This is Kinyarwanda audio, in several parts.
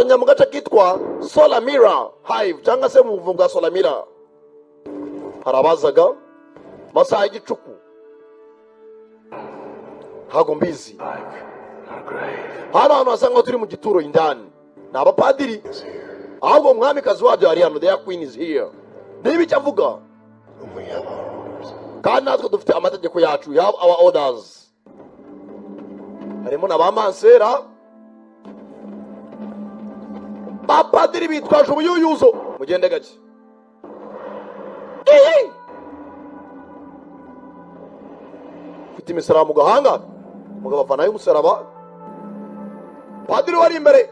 basanya mu gace kitwa Solamira Hive cyangwa se mu bwa Solamira. Harabazaga masaha y'igicuku hago mbizi hano hasanga turi mu gituro indani n'abapadiri ahubwo umwamikazi wabyo ari hano, their queen is here. Niba icyo avuga kandi natwe dufite amategeko yacu, we have our orders. Harimo n'abamansera bapadiri bitwaje ubuyuyuzo, mugende gake ufite imisaraba mu gahanga, umugabo avanayo umusaraba, padiri wari imbere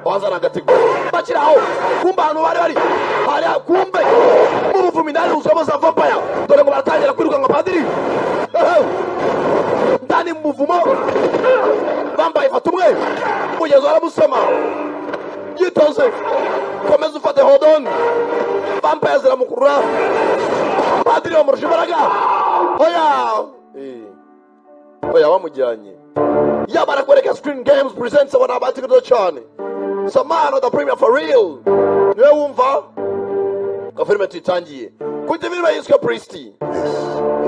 wazana agatego bakiraho kumba ahantu bari kumbe mu buvumi ndani uzaba za vampire, dore ngo baratangira kwiruka ngo padiri ndani mu buvumo vampire ifata umwe mugezo aramusoma yitoze komeza ufate hold on, vampire ziramukurura padiri bamurusha imbaraga oya bamujyanye. Yabara kwereka Screen Games presents abana abatikira cyane Samano the premier for real. Niwe wumva ko filime titangiye kuri TV bayiswe Priesty. This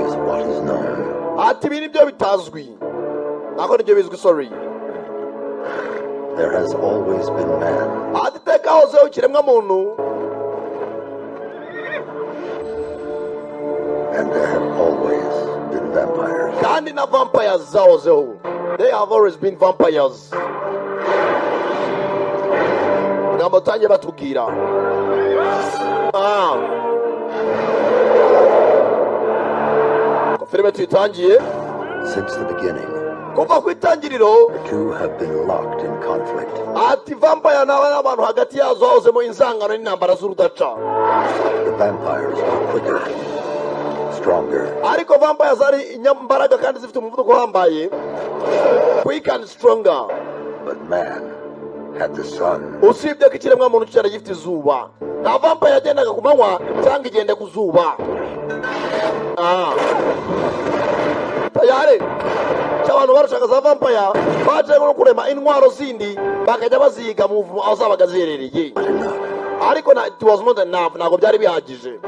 is what is known. Ati biri byo bitazwi nako nibyo bizwi, sorry. There has always been man. Ati teka hoze ukiremwa muntu, And there have always been vampires. kandi na vampires zahozeho. They have always been vampires. Ngambo tanye batubwira filime titangiye Since the beginning, kuva ku itangiriro the two have been locked in conflict. ati vampire n'abantu hagati yazo hahozemo inzangano n'intambara z'urudaca. The vampires are quicker, stronger, ariko vampire zari inyambaraga kandi zifite umuvuduko uhambaye, quick and stronger. but man had the sun. Usibye ko ikiremwa muntu cyari gifite izuba, nta vampire yagendaga ku manywa cyangwa igende ku zuba. Tayari cy'abantu barashaka za vampire baje no kurema intwaro zindi bakajya baziga mu buvumo aho zabaga ziherereye, ariko it was not enough, ntabwo byari bihagije.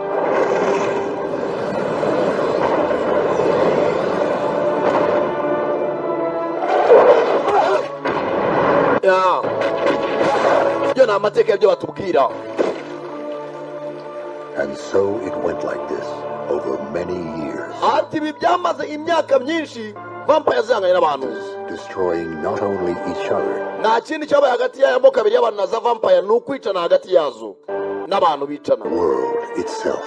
Ibyo ni amateka y'ibyo batubwira. And so it went like this over many years, Ati ibi byamaze imyaka myinshi vampire zihanganye n'abantu, destroying not only each other, nta kindi cyabaye hagati y'amoko abiri y'abantu na za vampire, ni ukwicana hagati yazo n'abantu bicana. the world itself.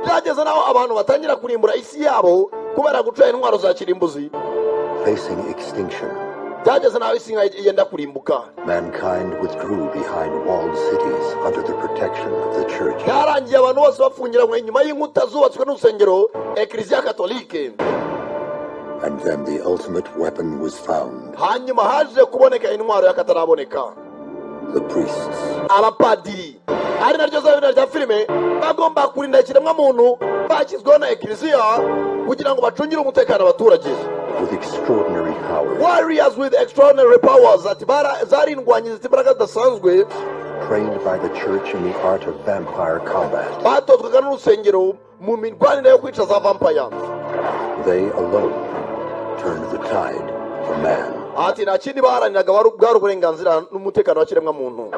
Byageze naho abantu batangira kurimbura isi yabo kubera guca intwaro za kirimbuzi. Facing extinction, Byageze naho isi yenda kurimbuka. mankind withdrew behind walled cities under the protection of the church. Byarangiye abantu bose bafungiranywe inyuma y'inkuta zubatswe n'urusengero Eklezia Katolike. And then the ultimate weapon was found, Hanyuma haje kuboneka intwaro y'akataraboneka, the priests. abapadiri. Ari naryo zabina rya filime bagomba kurinda ikiremwa muntu bashyizweho na Eklezia kugira ngo bacungire umutekano abaturage. With extraordinary power, Warriors with extraordinary powers ati zarindwanye zifite imbaraga zidasanzwe, trained by the church in the art of vampire combat. batozwaga n'urusengero mu mirwanire yo kwica za vampire. They alone turned the tide for man. Ati nta kindi baharaniraga bwari uburenganzira n'umutekano wa kiremwa muntu.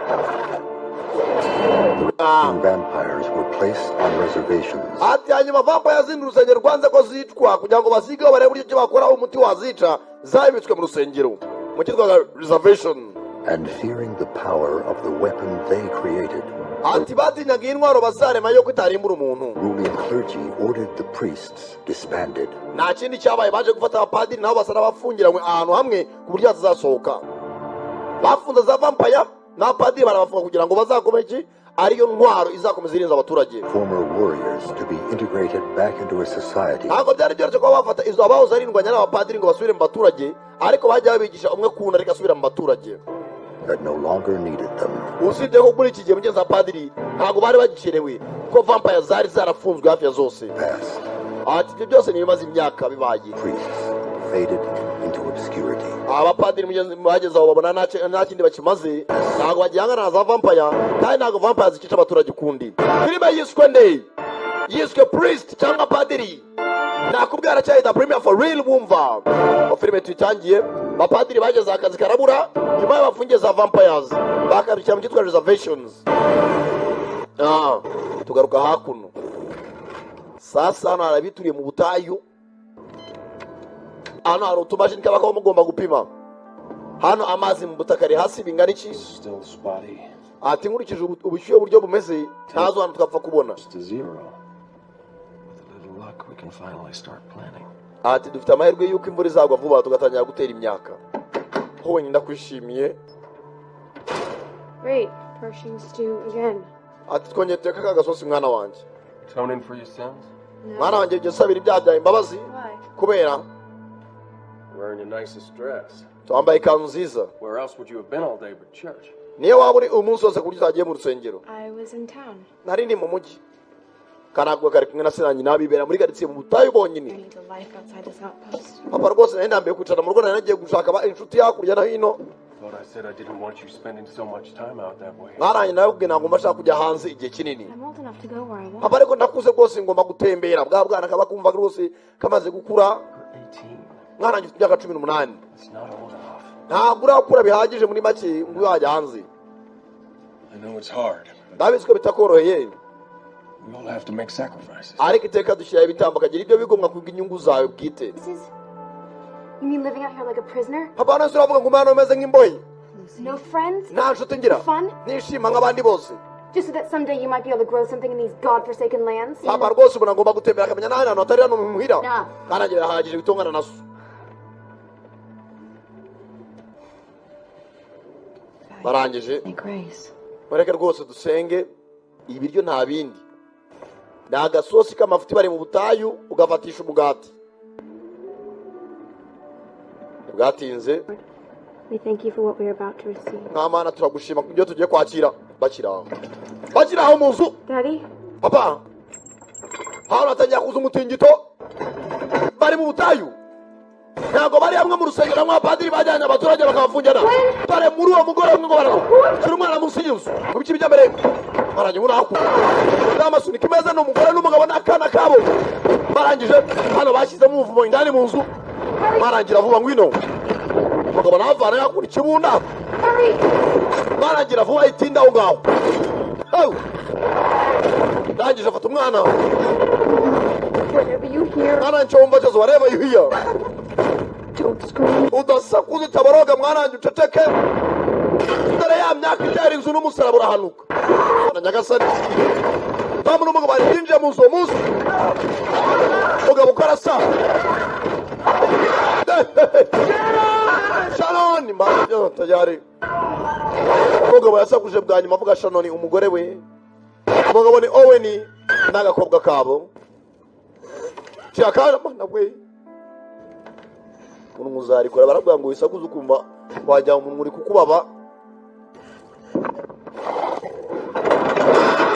Vampires were placed on reservations, Ati hanyuma vampire zindi urusengero rwanze ko zicwa kugira ngo basigeho barebe uburyo ki bakoraho umuti wazica, zabitswe mu rusengero mu cyitwaga reservation. and fearing the power of the weapon they created, Ati batinyaga intwaro bazarema yo kwitarimbura umuntu. ruling clergy ordered the priests disbanded. Nta kindi cyabaye, baje gufata abapadiri nabo basa n'abafungiranywe ahantu hamwe ku buryo hatazasohoka. Bafunze za vampire n'abapadiri barabafunga kugira ngo bazakomeke ariyo ntwaro izakomeza irinza abaturage. Former warriors to be integrated back into a society, Ntabwo byari byoroshye kuba bafata izo abahoze arindwanya n'abapadiri ngo basubire mu baturage, ariko bajya babigisha umwe kuna ariko asubira mu baturage. that no longer needed them. Usibye ko muri iki gihe mugenzi wa padiri ntabwo bari bagikenewe ko vampire zari zarafunzwe hafi ya zose. Past, Ati ibyo byose ni ibimaze imyaka bibaye. priests faded into obscurity. abapadiri mugenzi bageze aho babona nta kindi bakimaze, ntabwo bagihangana na za vampire, kandi ntabwo vampire zikica abaturage ukundi. Filime yiswe nde? Yiswe Priest cyangwa Padiri. Nakubwira cyane the premiere for real wumva. Filime tuyitangiye, abapadiri bageze akazi karabura, nyuma y'abafungiye za vampires bakarukira mu cyitwa reservations. Tugaruka hakuno. Sasa hano harabituriye mu butayu. Hano hari utumashini kabako mugomba gupima. Hano amazi mu butaka ari hasi bingana iki? Ati nkurikije ubushyuhe buryo bumeze, ntazo hano twapfa kubona. Ati dufite amahirwe y'uko imvura izagwa vuba tugatangira gutera imyaka. Ho nyine ndakwishimiye. Great, Pershing stew again. Ati twongeye teka kagasosi mwana wanje. Atoning for your sins? Mwana wanje byo sabira ibyaha imbabazi. Kubera Wearing your nicest dress. twambaye ikanzu nziza. Where else would you have been all day but church? Niyo waba uri umunsi wose kuri utagiye mu rusengero. I was in town. Nari ndi mu mujyi. Kanagwa kari kumwe na Siranyi nabibera muri quartier mu butayu I bonyine. need a life outside this outpost. Papa rwose nari ndambiye kwicara mu rugo nari nagiye gushaka inshuti yakurya na hino. Thought I said I didn't want you spending so much time out that way. Mwaranye nawe ubwe ntabwo mbashaka kujya hanze igihe kinini. I'm old enough to go where I want. Papa ariko ndakuze rwose ngomba gutembera. Bwa bwana kaba kumva rwose kamaze gukura. You're 18. Mwana wanjye ufite imyaka 18. It's not old enough. Ntabwo urakura bihagije muri make ngo wajya hanze. I know it's hard. Ndabizi ko bitakoroheye. We all have to make sacrifices. Ariko iteka dushyira ibitambo kagira ibyo bigomwa kubwa inyungu zawe bwite. You mean living out here like a prisoner? Papa nase uravuga ngo umwana umeze nk'imboyi. No friends? Nta nshuti ngira. Fun? Nishima nk'abandi bose. Just so that someday you might be able to grow something in these godforsaken lands? Papa rwose ubona ngomba gutembera akamenya n'ahandi hantu hatari hano muhira. Nah. Kandi birahagije bitongana na so. Barangije. Grace. Mureke rwose dusenge. Ibiryo nta bindi. Ni agasosi k'amafuti bari mu butayu ugafatisha umugati. Bwatinze. We thank you for what we are about to receive. Nkamana turagushima ku byo tugiye kwakira. Bakiraho mu nzu. Daddy? Papa. Hano hatangiye kuza umutingito. Bari mu butayu. Ntabwo bari hamwe mu rusengero mw'abapadiri bajyanye abaturage bakabafungana. Dore muri uwo mugore umwe ngo bararo. Turi umwana munsi y'inzu. Mu bice bijya mbere. Barangije muri haku. N'amasunika imeze n'umugore n'umugabo n'akana kabo. Barangije hano bashyizemo umuvumo indani mu nzu. Barangira vuba ngwino. Umugabo navana yakura ikibunda. Barangira vuba itinda aho ngaho. Ndangije afata umwana. Whatever you hear, Mwana nchomba chazo whatever you hear. don't scream. Udasakuza utabaroga mwana wanjye uceceke. Dore ya myaka itera inzu n'umusaraba urahanuka. Mwana nyagasani. Tamu n'umugabo bari binjiye mu nzu uwo munsi. Umugabo ukora sa. Shanoni mbanyo tayari. Umugabo yasakuje bwa nyuma avuga Shanoni umugore we. Umugabo ni Owen n'agakobwa kabo. Cyakara mana we. Umuntu muzarikora barabwira ngo wisakuze ukumva wajya umuntu uri kukubaba.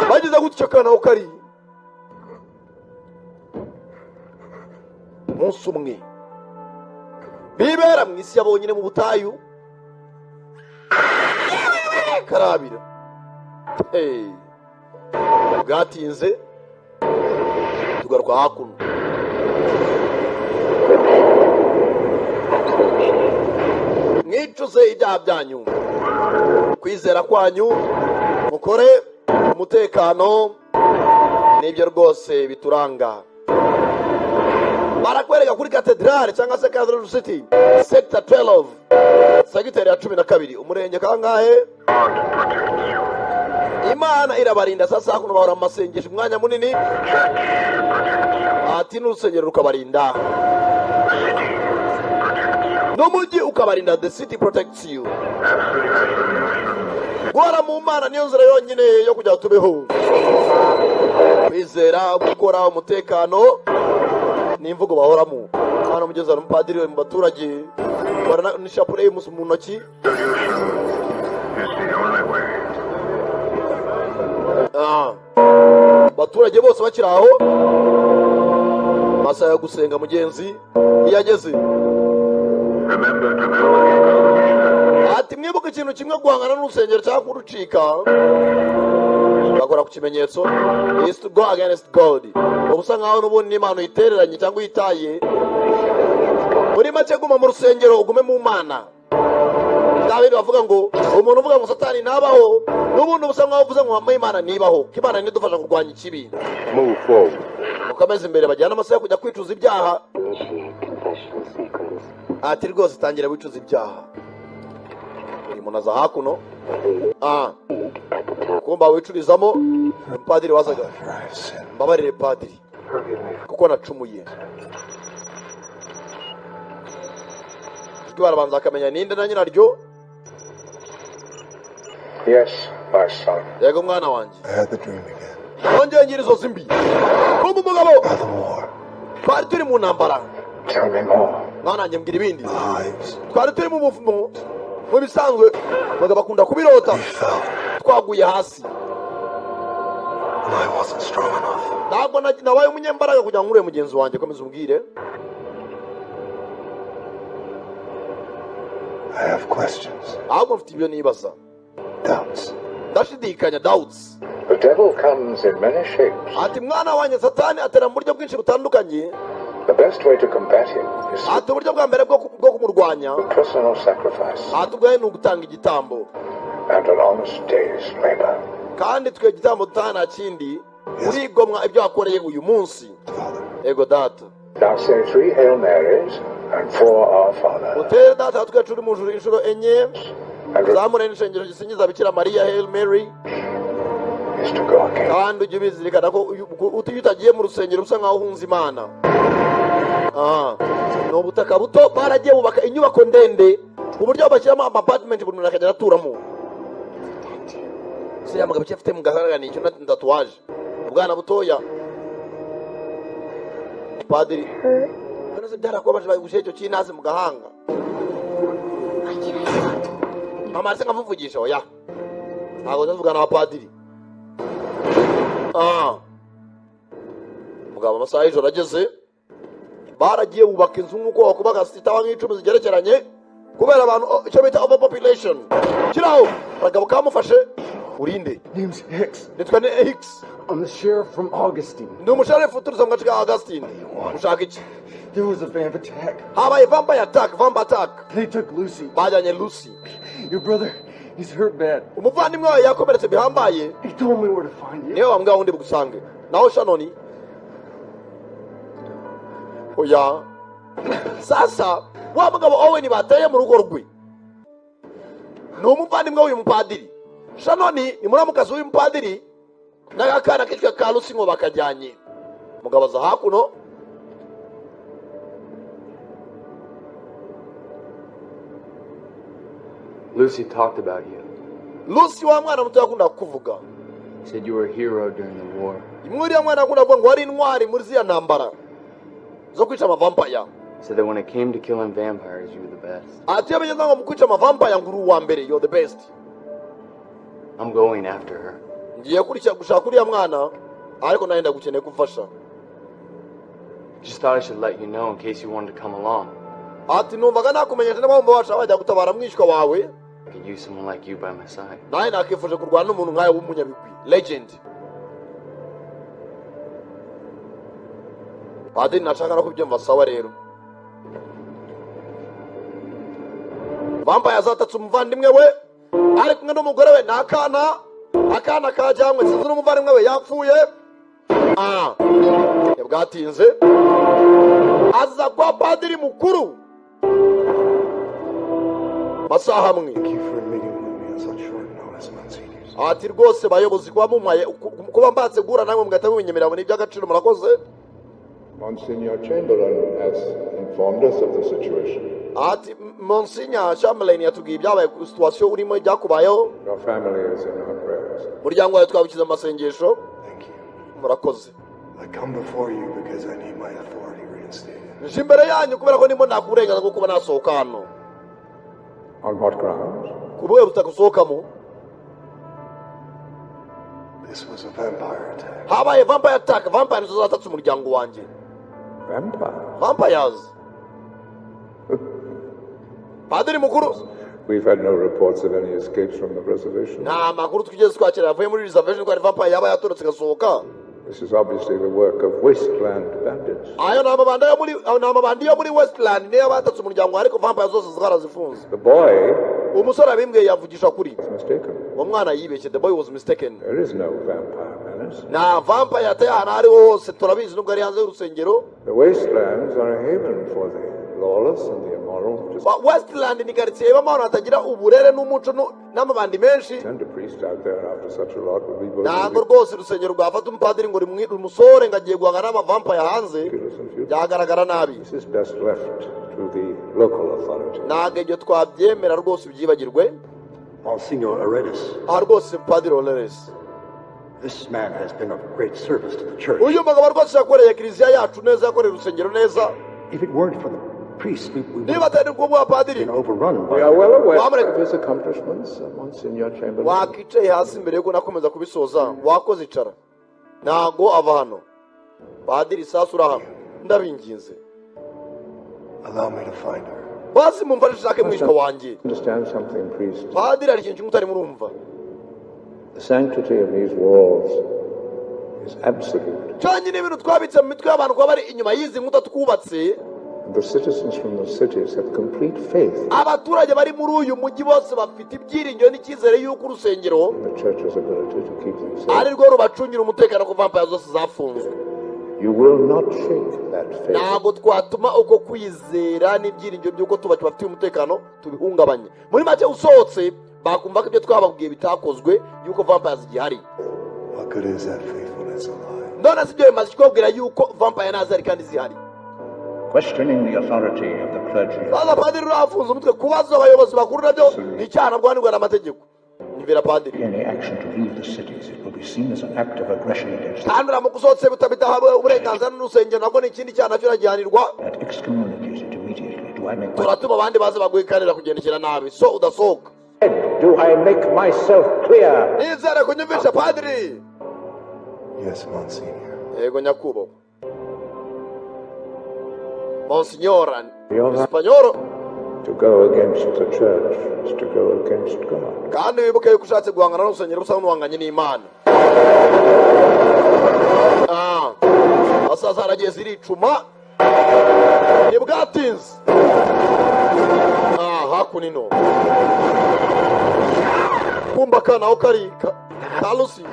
Bagize gucakana ukari. Umunsi umwe. Bibera mu isi yabonyine mu butayu. Karabira. Bwatinze. Tugaruka hakuno. Mwicuze ibyaha byanyu. Kwizera kwanyu mukore umutekano n'ibyo rwose bituranga. Barakwereka kuri katedrale cyangwa se Cathedral City sector 12 segiteri ya 12 umurenge kangahe. Imana irabarinda sasa hakuno bahora mu masengesho umwanya munini. Ati n'urusengero rukabarinda. N'umujyi ukabarinda. The city protects you. Guhora mu Mana niyo nzira yonyine yo kujya tubeho. Kwizera gukora umutekano n'imvugo bahoramo. Hano mugeza n'umupadiri mu baturage barana n'ishapure y'umusu mu ntoki. Baturage bose bakiraho. Masa yo gusenga mugenzi yageze. Remember to build ikintu kimwe guhangana n'urusengero cyangwa kurucika bakora ku kimenyetso is to go against God. Ubusa nkaho n'ubundi n'Imana uyitereranye cyangwa uyitaye. Muri make guma mu rusengero ugume mu Mana. David bavuga ngo umuntu uvuga ngo Satani nabaho n'ubundi ubusa nkaho uvuze ngo wambaye Imana nibaho. Imana nidufasha kurwanya ikibi. Move forward. Mukomeze imbere bajyana amasaha kujya kwicuza ibyaha. Ati rwose tangira wicuza ibyaha. Uyu muntu aza hakuno. Kumba wicurizamo padiri wazaga. Mbabarire padiri kuko nacumuye. Barabanza akamenya ninde na nyina ryo. Yes, my son. Yego mwana wanje. I had the dream again. Ongeye ngira izo zimbi. Kumba umugabo. The war. Twari turi mu ntambara. Tell me more. Mwana njye mbwira ibindi. Lives. Twari turi mu buvumo. Mu bisanzwe bagaba bakunda kubirota. We fell. Twaguye hasi. And I wasn't strong enough. Ntabwo nabaye umunyembaraga kugira ngo ure mugenzi wanjye komeza umbwire. I have questions. Ahubwo mfite ibyo nibaza. Doubts. Ndashidikanya doubts. The devil comes in many shapes. Ati mwana wanjye Satani atera mu buryo bwinshi butandukanye. The best way to combat him is Ati uburyo bwa mbere bwo kumurwanya. personal sacrifice Ati ubwawe ni ugutanga igitambo. and an honest day's labor. Kandi twe igitambo dutaha nta kindi urigomwa ibyo wakoreye uyu munsi. Ego data. Now say 3 Hail Marys and 4 Our Father. Utere data twe turi mu juru inshuro enye. And Zamure n'ishengero gisingiza Bikira Mariya Hail Mary. is to go again. Kandi ujye ubizirikana ko utagiye mu rusengero usa nkaho uhunze Imana. Ni ubutaka buto baragiye bubaka inyubako ndende ku buryo bashyiramo amapatimenti buri muntu akajya aturamo. Se yamaga bike afite mu gahanga ni icyo na tatuwaje. Ubwana butoya. Padiri. Kanase byarakubaje bagushe icyo kinase mu gahanga. Mama aretse nkavugisha oya. Ntabwo ndavugana na padiri. Mugabo amasaha y'ijoro ageze baragiye bubaka inzu nk'uko wakubaga zitawa nk'icumi zigerekeranye kubera abantu icyo bita overpopulation. Kiraho bagabo kamufashe urinde. Name's Hicks. Nitwa ne Hicks. I'm the sheriff from Augustine. Ndi umusherifu uturuza mu gace ka Augustine. Ushaka iki? There was a vamp attack. Habaye vampire attack. They took Lucy. Bajyanye Lucy. Your brother, he's hurt bad. Umuvandimwe wawe yakomeretse bihambaye. He told me where to find you. Niwe wambwira wundi bugusange. Naho Shanoni. Oya. Sasa wa mugabo Owen bateye mu rugo rwe. Ni umuvandimwe w'uyu mupadiri. Shanoni ni muramukazi w'uyu mupadiri. N'agakana kitwa ka Lucy ngo bakajyanye. Mugabo za hakuno. Lucy talked about you. Lucy wa mwana muto yakunda kuvuga. Said you were a hero during the war. Imwuri ya mwana akunda kuvuga ngo wari intwari muri ziya ntambara zo kwica amavampaya. Said that when it came to killing vampires, you were the best. Ati yabigeze ngo mu kwica amavampaya ngo uri uwa mbere, you're the best. I'm going after her. Ngiye kurikira gushaka uriya mwana ariko nawe ndagukeneye kumfasha. Just thought I should let you know in case you wanted to come along. Ati numvaga nakumenyesha niba wumva washaka bajya gutabara mwishwa wawe. I could use someone like you by my side. Nawe nakifuje kurwana n'umuntu nkawe w'umunyabigwi, legend. Padiri nashaka no kubyumva sawa rero. Vampire azatatse umuvandimwe we ari kumwe n'umugore we akana kajyanywe sinzi n'umuvandimwe we yapfuye. Yabwatinze aza kwa padiri mukuru masaha amwe. Thank you for meeting with me on such short notice, Monsignors. Ati rwose bayobozi kuba mumuhaye kuba mbatse guhura namwe mugahita mubinyemerera ngo ni iby'agaciro murakoze. Monsignor Chamberlain has informed us of the situation. Ati Monsignor Chamberlain yatubwiye ibyabaye ku situation urimo ibyakubayeho. Your family is in our prayers. Muryango wawe twabukiza amasengesho. Thank you. Murakoze. I come before you because I need my authority reinstated. Nje imbere yanyu kubera ko ndimo nakurengaza bwo kuba nasohoka hano. On what grounds? Kubera utagusohokamo. This was a vampire attack. Habaye vampire attack. Vampire nizo zatatse umuryango wanjye. Vampire? Vampires. Padiri mukuru. We've had no reports of any escapes from the reservation. nta makuru twigeze twakira yavuye muri reservation ko ari vampire yaba yatorotse igasohoka. This is obviously the work of wasteland bandits. Ayo ni amabandi yo muri Westland niyo batatse umuryango ariko vampire zose zarazifunze. The boy Umusore abimbwiye yavugisha kuri. is mistaken. Uwo mwana yibeshye, the boy was mistaken. There is no vampire menace. Na vampire yateye ahantu ariho hose turabizi nubwo ari hanze y'urusengero. The wastelands are a haven for the lawless and the immoral. Just Westland ni quartier ibamo abantu batagira uburere n'umuco n'amabandi menshi. send a priest out there after such a lot would be both Ntabwo rwose urusengero rwafata umupadiri ngo rumusore ngo agiye guhangana n'amavampire hanze, ridiculous and futile. byagaragara nabi. This is best left to the local authorities. Ntabwo ibyo twabyemera rwose byibagirwe. Monsignor Aretas, Aha rwose padiri Oleres, this man has been of great service to the church. uyu mugabo rwose yakoreye kiliziya yacu neza, yakoreye urusengero neza. If it weren't for the priest, we would Niba have atari kubwa padiri been overrun We by are well aware Wamureka. of his accomplishments, Monsignor Chamberlain. wakicaye hasi mbere yuko nakomeza kubisoza, wakoze icara, ntago ava hano. Padiri sasa urahano, ndabinginze Allow me to find her. basi mumfashe ushake mwishwa wanjye. Understand something, priest. Padiri hari ikintu kimwe utari murumva. The sanctity of these walls is absolute. Cyangwa n'ibintu twabitse mu mitwe y'abantu kuba bari inyuma y'izi nkuta twubatse, And the citizens from the cities have complete faith abaturage bari muri uyu mujyi bose bafite ibyiringiro n'icyizere y'uko urusengero in the church's ability to keep them safe. ari rwo rubacungira umutekano ku vampire zose zafunzwe. You will not shake that faith. Ntabwo twatuma uko kwizera n'ibyiringiro by'uko tubafitiye umutekano tubihungabanye. Muri make usohotse bakumva ko ibyo twababwiye bitakozwe yuko vampire zigihari. What good is that faithfulness alive? None si byo bimaze kubabwira yuko vampire ntazihari kandi zihari. Questioning the authority of the clergy. Sasa padiri urafunze umutwe, kubaza abayobozi bakuru nabyo ni icyaha bwanirwa n'amategeko. Nyumvira padiri. Any action to leave the cities, it will be seen as an act of aggression against them Kandi uramuka usohotse bitahawe uburenganzira n'urusengero nabwo ni ikindi cyaha nacyo uragihanirwa. and excommunicated immediately. Do I make Turatuma abandi baze baguhikanira kugendekera nabi, so udasohoka. Do I make myself clear? Nizere kunyumvisha padiri. Yes, Monsignor. Yego nyakubahwa. Monsignora Your Spanyoro, to go against the church is to go against God. kandi wibuke yuko ushatse guhangana n'urusengero usa n'uhanganye n'Imana. Asaza haragiye ziricuma ntibwatinze. Hakunino kumba kanaho karika kalusi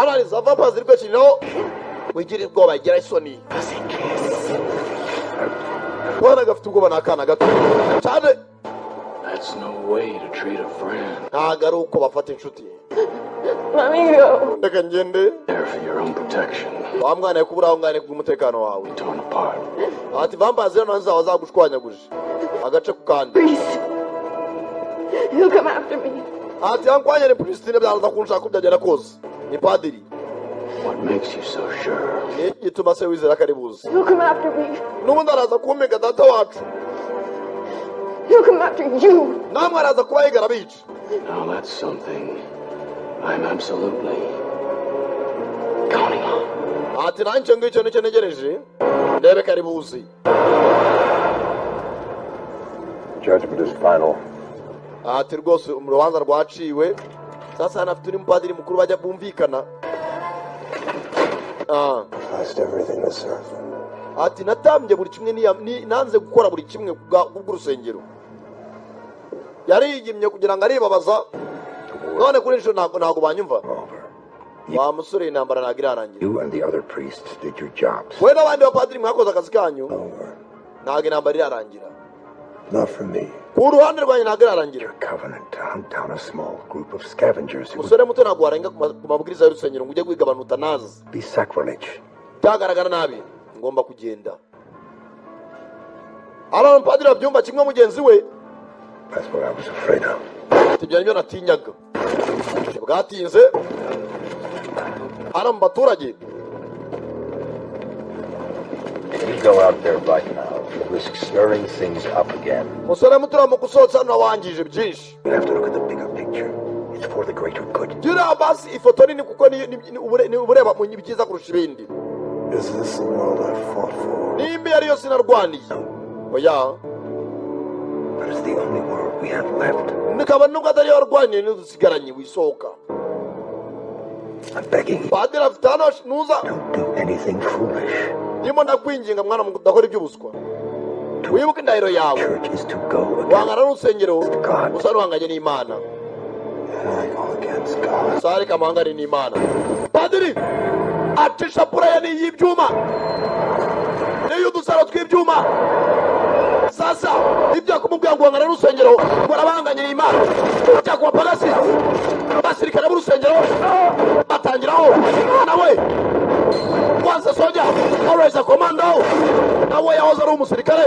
arariza vampire ziri kwekiriraho wigira ubwoba igira isoni. Bwana gafite ubwoba n'akana gato cyane. That's no way to treat a friend. Ntabwo ari uko bafata inshuti. Let me go. Reka ngende. There for your own protection. Wa mwana we kubura aho ngane kubw'umutekano wawe. Torn apart. Ati vampire zero nanzaho zagushwanyaguje agace ku kandi. Priest. He'll come after me. Ati yankwanya ni Pristine byaza kunshaka kubyagera kose. Ni padiri. What makes you so sure? Ni gituma se wizera kari buze. He'll come after me. N'ubundi araza kumpega data wacu. He'll come after you. Namwe araza kubahiga arabica. Now that's something I'm absolutely counting on. Ati nanjye ngicyo nicyo ntegereje. Ndebe kari buze. Judgment is final. Ati rwose urubanza rwaciwe. Sasa hanafite uri mupadiri mukuru bajya bumvikana. Lost everything to serve them. Ati natambye buri kimwe nanze gukora buri kimwe kubw'urusengero. Yarigimye kugira ngo aribabaza. None kuri insho ntabwo banyumva. Over. Wa musore intambara ntabwo irarangira. You and the other priests did your jobs. We n'abandi bapadiri mwakoze akazi kanyu. Over. Ntabwo intambara irarangira. Not for me. Ku ruhande rwanyu ntabwo irarangira. Your covenant to hunt down a small group of scavengers who would Umusore muto ntabwo warenga ku mabwiriza y'urusengero ngo ujye kwigabanura utanazi. be sacrilege. Byagaragara nabi. Ngomba kugenda. Ara umupadiri abyumva kimwe mugenzi we. That's what I was afraid of. Ibyo nibyo natinyaga. Bwatinze. Hano mu baturage. You go out there right now. You risk stirring things up again. Musore muto uramuka usohotse hano wangije byinshi. You have to look at the bigger picture. It's for the greater good. Gira basi ifoto nini kuko ni ubureba mu byiza kurusha ibindi. Is this the world I fought for? Nimba yari yose narwaniye. Oya. But it's the only world we have left. nikaba nubwo atari warwaniye ntidusigaranye wisohoka. I'm begging you, Padiri afite hano nuza don't do anything foolish. ndimo ndakwinginga mwana mu kudakora iby'ubuswa. wibuke indahiro yawe. Church is to go wangana n'urusengero God. usa n'uhanganye n'Imana. against God. sare kamahangane n'Imana. Padiri acisha puraya y'ibyuma niyo udusaro tw'ibyuma. Sasa ibyo kumubwira ngo wangana n'urusengero ngo arabanganye n'Imana cyangwa pagasi basirikare b'urusengero batangiraho nawe once soldier always a commando nawe yahoze ari umusirikare.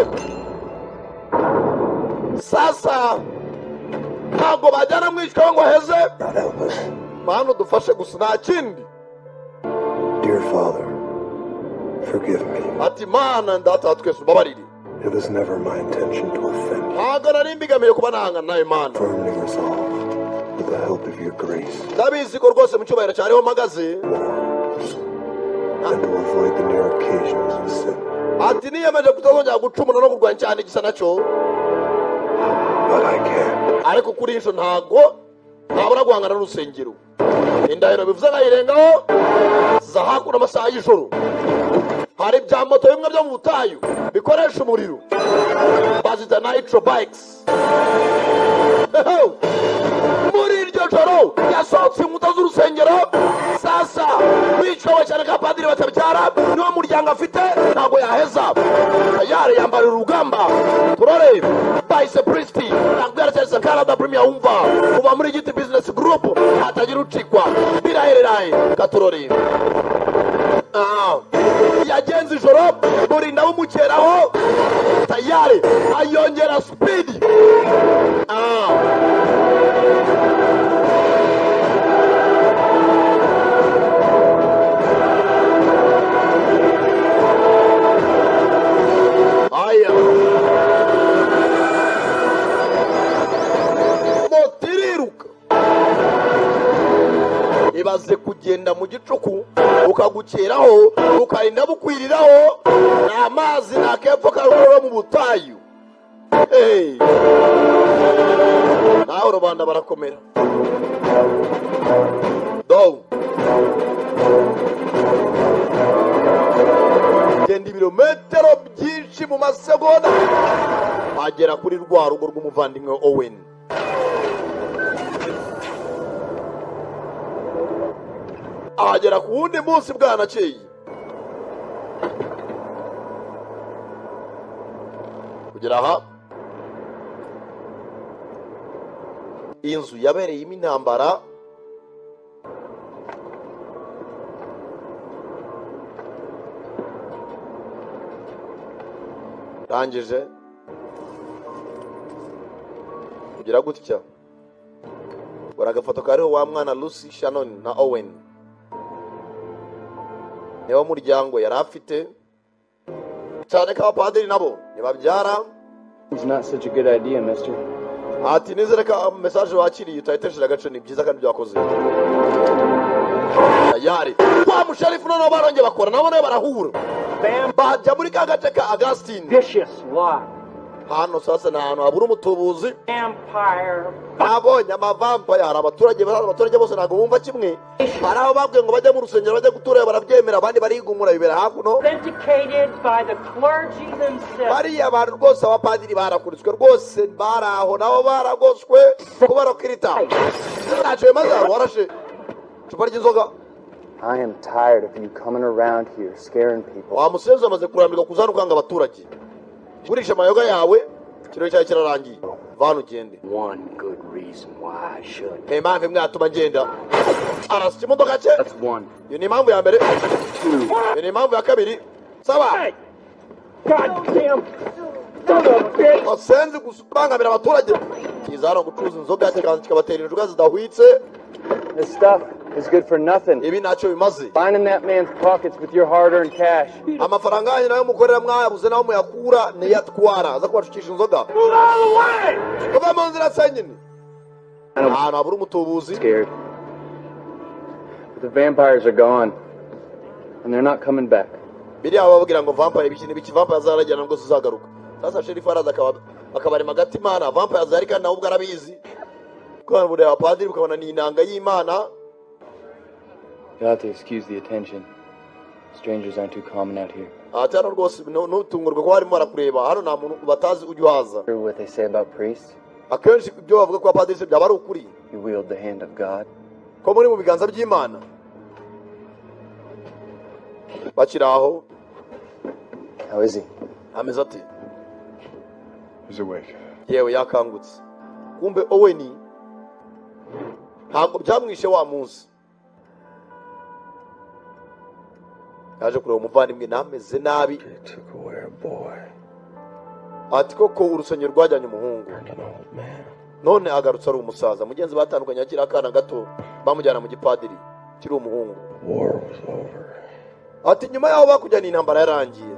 Sasa ntabwo bajyana mwishwe ngo heze God help us. mana dufashe gusa nta kindi. Dear Father, forgive me. ati mana ndata twese ubabarire. It was never my intention to offend you. ntabwo nari mbigamiye kuba nahangana nawe mana. Firmly resolved, with the help of your grace, ndabizi ko rwose mu cyubahiro cyariho mpagaze. and to avoid the near occasions of sin. ati niyemeje kutazongera gucumura no kurwanya cyane igisa nacyo. But I can't. ariko kuri insho ntabwo ntabura guhangana n'urusengero. indahiro bivuze nkayirengaho za hakuno amasaha y'ijoro. hari bya moto bimwe byo mu butayu bikoresha umuriro bazita nitro bikes. muri iryo joro yasohotse inkuta z'urusengero. sasa bicowe cyane ka padiri batabyara niwo muryango afite ntabwo yaheza. tayari yambarira urugamba. turore bahise pristi ntabwo Canada Premier wumva kuva muri Giti Business Group hatagira ucikwa birahereraye katurore. yagenze ijoro murinda bumukeraho tayari ayongera speed. aya motiriruka ibaze kugenda mu gicuku ukagukeraho ukarinda bukwiriraho n'amazi nakepfo karuguru mu butayu. naho rubanda barakomera. genda ibirometero byinshi mu masegonda agera kuri rwa rugo rw'umuvandimwe Owen. ahagera ku wundi munsi bwanakeye. kugera aha inzu yabereyemo intambara. rangije kugira gutya bora agafoto kariho wa mwana Lucy Shannon na Owen. niwo muryango yari afite cyane ko abapadiri nabo nibabyara. It's not such a good idea, mister. ati nizere ko message wakiriye utayitesheje agace ni byiza kandi byakoze. tayari wa musharifu noneho barongeye bakora nabo barahura bajya muri ka gace ka Augustine. Vicious lot. hano sasa ni ahantu habura umutubuzi. Vampire. nabonye amavampire. hari abaturage bose ntabwo bumva kimwe. hari aho babwiye ngo bajye mu rusengero bajye gutura barabyemera abandi barigumura bibera hakuno. Authenticated by the clergy themselves. bariya bantu rwose abapadiri barakuritswe rwose bari aho nabo baragoswe kuba bakirita. ntacyo bimaze warashe icupa ry'inzoga. I am tired of you coming around here scaring people. wa musenzi amaze kurambirwa kuzana ukanga abaturage. gurisha amayoga yawe ikirori cyawe kirarangiye. vana ugende. One good reason why I should. impamvu imwe yatuma ngenda arasya imodoka cye. That's one. iyo ni impamvu ya mbere. iyo ni impamvu ya kabiri. saba Goddamn son of a bitch. basenzi kubangamira abaturage. kiza hano gucuruza inzoga kikabatera injuga zidahwitse. This stuff is good for nothing. ibi ntacyo bimaze. Lining that man's pockets with your hard-earned cash. amafaranga yanyu nayo mukorera mwayabuze naho muyakura niyatwara aza kubashukisha inzoga. kuva mu nzira se nyine ahantu habura umutubuzi. Scared. But the vampires are gone. And they're not coming back. biriya bababwira ngo vampire biki n'ibiki vampire zarajyana ngo zizagaruka. sasa sherifu araza akaba akabarema agati imana vampires yari kandi nawe ubwo arabizi kandi bureba abapadiri ukabona ni inanga y'imana. You'll have to excuse the attention. Strangers aren't too common out here. ati hano rwose ntutungurwe ko harimo barakureba, hano nta muntu batazi ujya uhaza. Hear what they say about priests? Akenshi ibyo bavuga ko abapadiri se byaba ari ukuri, You wield the hand of God. ko muri mu biganza by'imana. Bakiri aho How is he? ameze ati He's awake. yewe yakangutse. Kumbe Owen ntabwo byamwishe wa munsi, yaje kureba umuvandimwe nameze nabi. They took away a boy Ati koko urusengero rwajyanye umuhungu, and an old man. none agarutse ari umusaza. Mugenzi batandukanye akiri akana gato bamujyana mu gipadiri kiri umuhungu. War was over. Ati nyuma yaho bakujyana intambara yarangiye,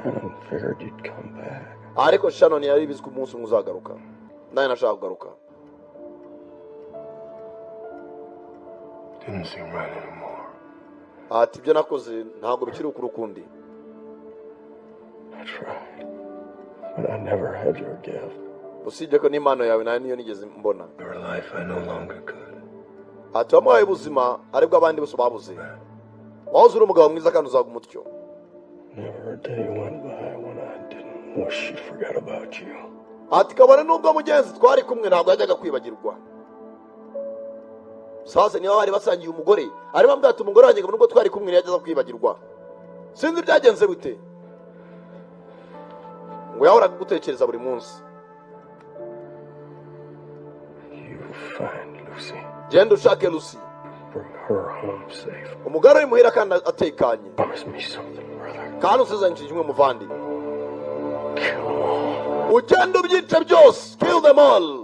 Shannon figured you'd come back. ariko Shannon yari bizwi umunsi umwe uzagaruka, nawe nashaka kugaruka. Didn't seem right anymore. Ati ibyo nakoze ntabwo bikiri ukuri ukundi. I tried, but I never had your gift. Usibye ko n'impano yawe nayo niyo nigeze mbona. Your life I no longer could. Ati wamuhaye ubuzima aribwo abandi bose babuze. Wahoze uri umugabo mwiza kandi uzaga umutyo. Never a day went by when I didn't wish she'd forgot about you. Ati kabone nubwo mugenzi twari kumwe ntabwo yajyaga kwibagirwa. Sasa niba bari basangiye umugore ari bambwira ati umugore wanjye nubwo twari kumwe ntiyageza kwibagirwa. Sinzi byagenze bite ngo yahoraga gutekereza buri munsi. You find Lucy. Genda ushake Lucy, Bring her home safe. umugore uri muhira kandi atekanye, Promise me something, brother. kandi usezeranyije kimwe muvandi. Kill them all. Ugenda ubyice byose, kill them all.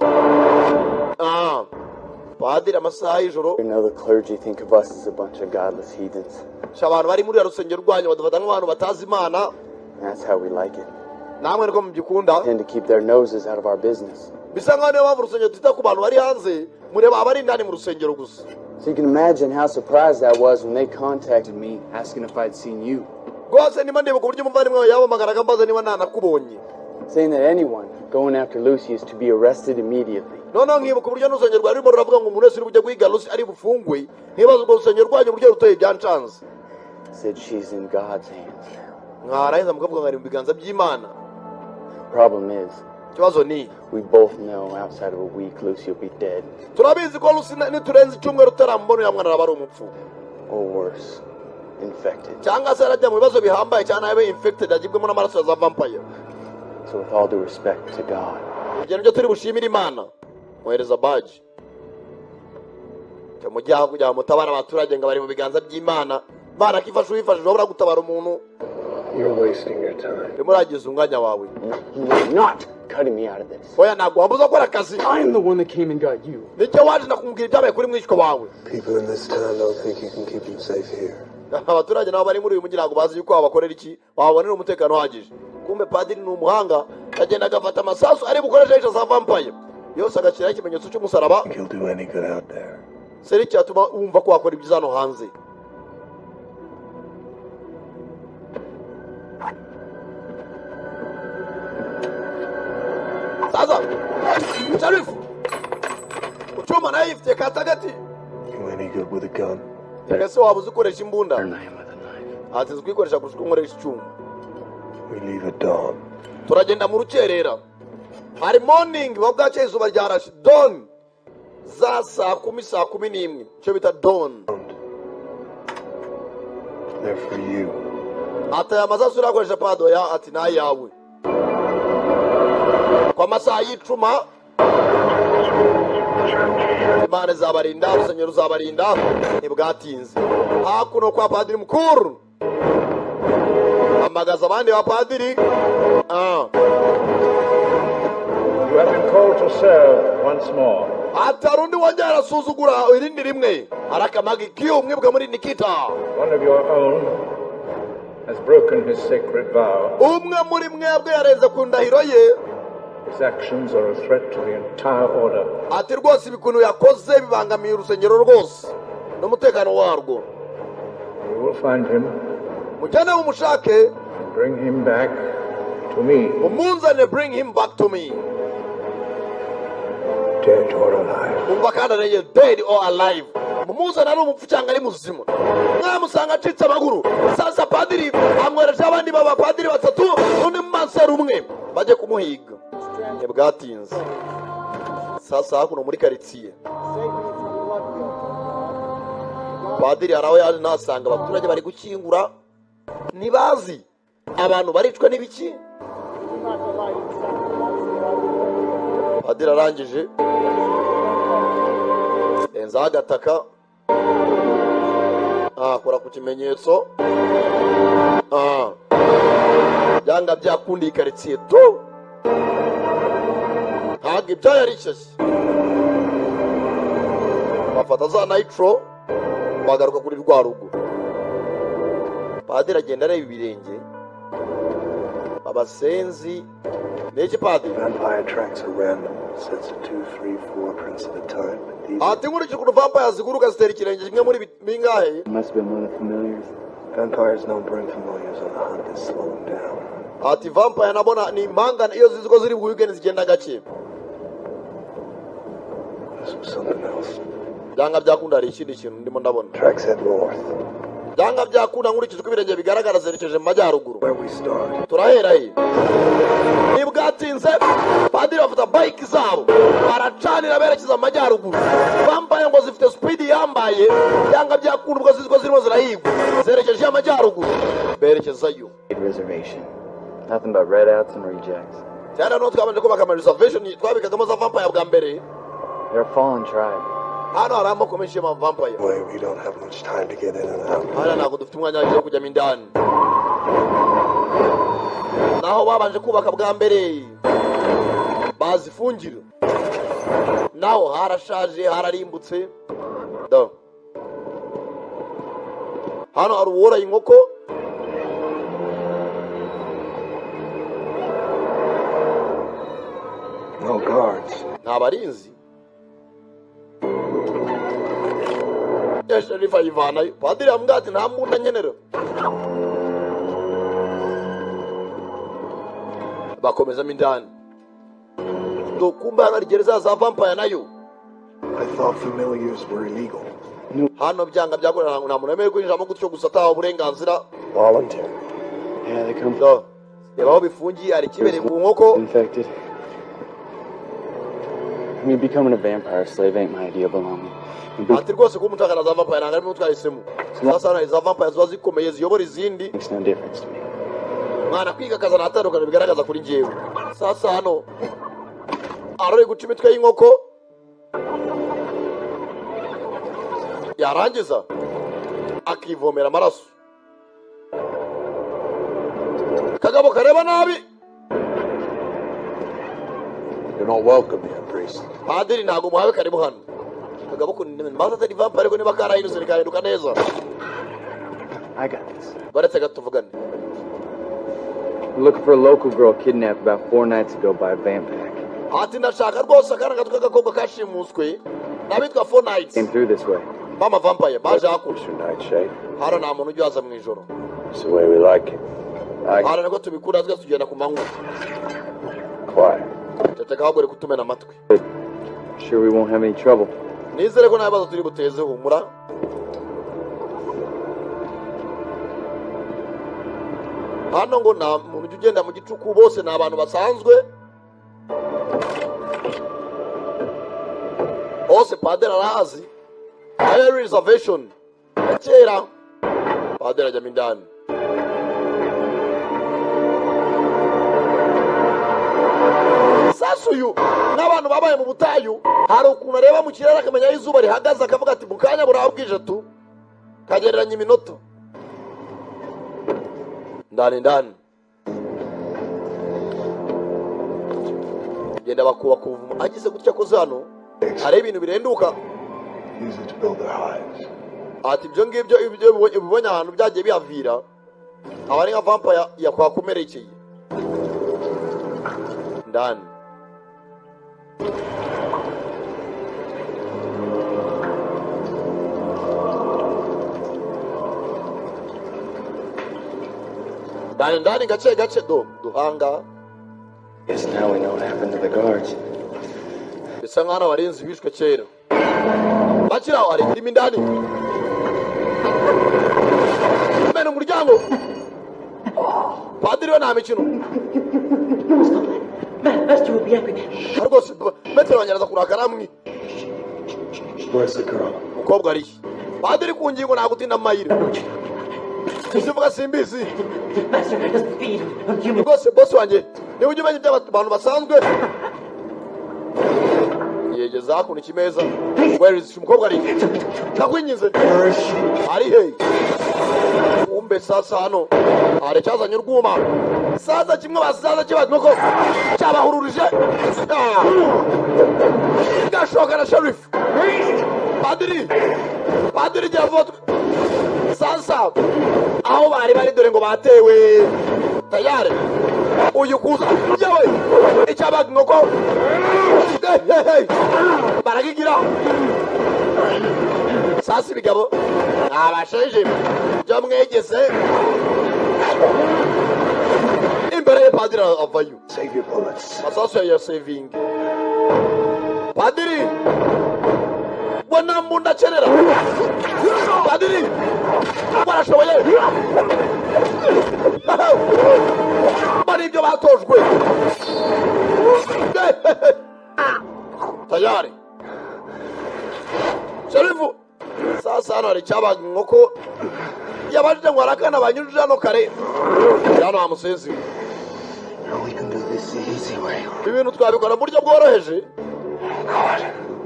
Padiri amasaha y'ijoro, You know the clergy think of us as a bunch of godless heathens. abantu bari muri rusengero rwanyu badufata nk'abantu batazi Imana. And that's how we like it. Namwe niko mubyikunda. Tend to keep their noses out of our business. Bisa nkaho niyo mpamvu urusengero twita ku bantu bari hanze, mureba abari indani mu rusengero gusa. So you can imagine how surprised I was when they contacted me asking if I'd seen you. Rwose niba ndeba ku buryo umuvandimwe wawe yabamagaraga mbaza niba ntanakubonye. Saying that anyone going after Lucy is to be arrested immediately. Noneho nkibuka uburyo n'urusengero rwari rurimo ruravuga ngo umuntu wese uri bujya guhiga Lucy ari bufungwe, nkibaza urwo rusengero rwanyu uburyo ruteye byancanze. Said she's in God's hands now. Mwaraheza mukavuga ngo ari mu biganza by'Imana. Problem is, Ikibazo ni we both know outside of a week Lucy will be dead. turabizi ko Lucy niturenze icyumweru tutarambona ya mwana araba ari umupfu, Or worse, infected. cyangwa se arajya mu bibazo bihambaye cyane abe infected agibwemo n'amaraso ya za vampire. So with all due respect to God, Ibyo nibyo turi bushimira Imana. Mwohereza badge cyo mujyaho kugira ngo mutabara abaturage ngo bari mu biganza by'Imana. Imana kifasha uyifashije wabura gutabara umuntu. You're wasting your time. Urimo uragiza umwanya wawe. you are not cutting me out of this. Oya ntabwo wambuza gukora akazi. I am the one that came and got you. Nicyo waje nakumubwira ibyabaye kuri mwishywa wawe. People in this town don't think you can keep them safe here. Abaturage nabo bari muri uyu mujyi ntabwo bazi yuko wabakorera iki, wababonera umutekano uhagije. Kumbe padiri ni umuhanga, agenda agafata amasasu ari bukoresha yica za vampire yose agashyiraho ikimenyetso cy'umusaraba. Think he'll do any good out there. Seri cyatuma wumva ko wakora ibyiza hano hanze. Sasa Sharifu uchuma naye ifite katagati You any good with a gun? ese waba uzi ukoresha imbunda? Turn him with a knife. Ati nzi kuyikoresha kurusha uko nkoresha icyuma. We leave at dawn. Turagenda mu rukerera, hari morning babwacye izuba ryarashe, dawn za saa 10 icyo bita dawn. They're for you. Ati aya masasu urakoresha pado ya ati nayo yawe. Kwa masaha y'icuma Imana izabarinda, urusengero ruzabarinda ntibwatinze. Hakuno kwa padiri mukuru amagaza abandi ba padiri. You have been called to serve once more. Atarundi wongera arasuzugura irindi rimwe arakamagi kiyo mwebwe muri Nikita. One of your own has broken his sacred vow. Umwe muri mwebwe yarenze ku ndahiro ye. His actions are a threat to the entire order. Ati rwose ibikuntu yakoze bibangamiye urusengero rwose n'umutekano warwo. You will find him, Mujyane mumushake bring him back, to me, umunzane, bring him back to me. Dead or alive. Umva kandi areye dead or alive. Mumuzana ari umupfu cyangwa ari muzima. Mwamusanga acitse amaguru. Sasa padiri amwohereje abandi b'abapadiri batatu n'undi mumansera umwe bajye kumuhiga. Ntibwatinze. Sasa hakuno muri karitsiye padiri araho yaje nasanga abaturage bari gukingura, ntibazi abantu baricwa n'ibiki. Padiri arangije enza agataka akora ku kimenyetso byanga byakundiye karitsiye tu ntabwo ibyo yari ishyashya. Bafata za nitro bagaruka kuri rwa rugo. Padiri agenda areba ibirenge abasenzi n'iki padiri. Vampire tracks are random. Sets of 2, 3, 4 prints at a time. Ati nkurikije ukuntu vampire ziguruka zitera ikirenge kimwe muri bingahe. Must have been one of the familiars. Vampires don't bring familiars on the hunt. They slow them down. Ati vampire nabona ni impanga iyo zizi ko ziri buhigene zigenda gake. This was something else. Byanga byakunda ari ikindi kintu ndimo ndabona. Tracks head north. Byanga byakunda nkurikije uko ibirenge bigaragara zerekeje mu majyaruguru. Where we start. Turahera he. Nibwatinze padiri bafata bike zabo baracanira berekeza mu majyaruguru. Vampire ngo zifite speed yambaye. Byanga byakunda ubwo zizi ko zirimo zirahigwa zerekeje mu majyaruguru berekezayo. Reservation. Nothing but redouts and rejects. Cyane no twabanje kubaka ama reservation twabikagamo za vampire bwa mbere. They're a fallen tribe. Hano hari amoko menshi y'ama vampire. Boy, we don't have much time to get in and out. Hano ntabwo dufite umwanya wo kujya indani. Naho babanje kubaka bwa mbere bazifungira. Naho harashaje hararimbutse. Do. Hano hari uwora inkoko. No guards. Nta barinzi. Sheriff ayivanayo. Padiri amubwira ati nta mbunda nkenera. Bakomezamo indani. Kumbe hano hari gereza za vampire nayo. I thought familiars were illegal. Hano byanga byakorera nta muntu wemerewe kwinjiramo gutyo gusa atahawe uburenganzira. Voluntary. Yeah, they come So, reba aho bifungiye hari kibereye ku nkoko. infected. I mean, becoming a vampire slave ain't my idea of belonging. Ati rwose kuba umutakana za vampire ntabwo arimo twahisemo. Sasa hano za vampire ziba zikomeye ziyobora izindi. Makes no difference to me. Mwana kwiga akazana atandukanye bigaragaza kuri njyewe. Sasa hano arore guca imitwe y'inkoko. Yarangiza akivomera amaraso. Kagabo kareba nabi. You're not welcome here, priest. Padiri ntabwo muhawe karibu hano. Kagabo ko maze atari vampire ariko niba karahindutse bikahinduka neza. I got this. Baretse gatuvugane. We're looking for a local girl kidnapped about 4 nights ago by a vamp pack. Ati ndashaka rwose akana gato k'agakobwa kashimuswe n'abitwa 4 nights. Came through this way. Mama vampire baje hakuno. It's your nightshade. Hano nta muntu ujya aza mu ijoro. It's the way we like it. Hano niko tubikura twese tugenda ku manywa. Quiet. Teteka ahubwo reka utumena amatwi. Sure we won't have any trouble. Nizere ko nta bibazo turi buteze humura. Hano ngo nta muntu ujya ugenda mu gicuku bose ni abantu basanzwe. Hose padiri arahazi. Ayo reservation. Kera. Padiri ajya mindani. Sasa uyu n'abantu babaye mu butayu hari ukuntu areba mu kirere akamenya aho izuba rihagaze akavuga ati mu kanya burabwije tu kagereranya iminota ndani genda bakubaka ubuvumo agize gutya koze hano hari ibintu birenduka. Use it to build their hives. Ati ibyo ngibyo ubibonye ahantu byagiye bihavira aba ari nka vampire yakwakomerekeye ndani. ndani gace gace duhanga. Yes, now we know what happened to the guards. Bisa nk'aho abarinzi bishwe kera. Bakiraho hari irimo indani. Mena umuryango. Padiri we nta mikino. Master will be angry. Rwose Petero wanyaraza kurakara mwi. Where's the girl? Mukobwa ari. Padiri ku ngingo nta gutinda mayire. Usivuga simbizi. Master, the speed of human. Rwose boss wanjye. Niba ujye umenya iby'abantu basanzwe. Yegeza hakuno ikimeza. Where is umukobwa ari? Ndakwinyize. Ari he? Umbe sasa hano. Ari cyazanye urwuma. Sasa kimwe basaza kibaza nuko cyabahururije. Gashoka na sheriff. Padiri javoto. Sasa aho bari dore ngo batewe. Tayari. Uyu kuza. Yawe. Icyabaga ngoko. Baragigira. Sasa bigabo. Abasheje. Jamwegeze. Imbere Padiri avayo. Save your bullets. Masaso ya saving. Padiri. Bwana mbunda cherera. Padiri. Barashoboye. Bari ibyo batojwe. Tayari. Sherifu. Sasa hano hari cyabaga inkoko. Yabajije ngo arakana banyujije hano kare. Hano amusenzi. We can do this the easy way. Ibintu twabikora mu buryo bworoheje.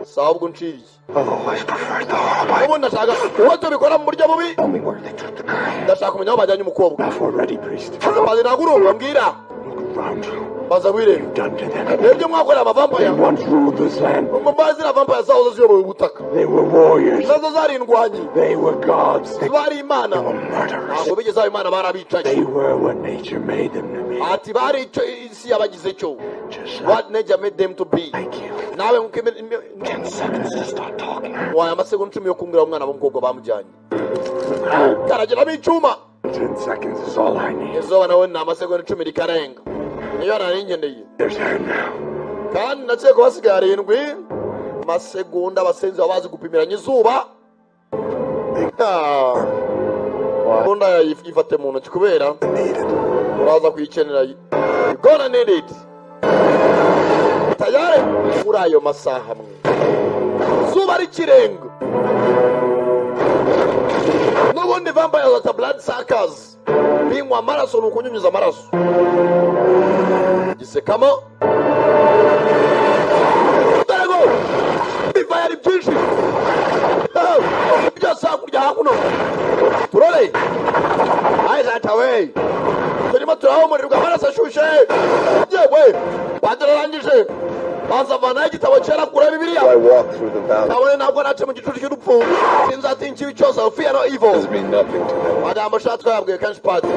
Sawa ubwo nciriye. I've always preferred the horrible. Ubu ndashaka ko tubikora mu buryo bubi. Tell me where they took the girl. Ndashaka kumenya aho bajyanye umukobwa. Now for ready, priest. Padiri nagurumva mbwira. Look around you. Baza wireba. You've done to them. Nebyo mwakorera amavampaya. They once ruled this land. Mumbazi na vampaya zaho ziyoboye ubutaka. They were warriors. Nazo zari indwanyi. They were gods. They Bari imana. were murderers. Ntabwo bigeze aho imana They barabicaye. were what nature made them to be. Ati bari icyo isi yabagize cyo. Just What nature made them to be. like you. Nawe nkuko 10 seconds to start talking. waye amasegonda 10 yo kumbwira umwana w'umukobwa bamujyanye. Karagiramo icyuma. 10 seconds is all I need. Izuba nawe ni amasegonda 10 rikarenga. Niyo naringendeye. There's her now. Kandi ndakeka ko hasigaye 7 amasegonda abasenzi baba bazi gupimiranya izuba. Bunda yifate mu ntoki kubera uraza kuyikenera. You gonna need it. Tayari muri ayo masaha mwe. Zuba rikirenga. N'ubundi vampire zata blood suckers. Binywa amaraso ni ukunyunyuza amaraso. Gisekamo. Tarego. Biva yari byinshi. Byose hakurya hakuno. Turore. Ayizatawe. Turimo turahumurirwa amaraso ashushe. Yewe. Padiri arangije. Bazavana igitabo cyera kura Bibiliya. I walk through the valley. Nawe ntabwo nace mu gicucu cy'urupfu. Sinzatinya ikibi cyose. Fear no evil. Does mean nothing to them. Madame Shatwa yabwiye kenshi Padiri.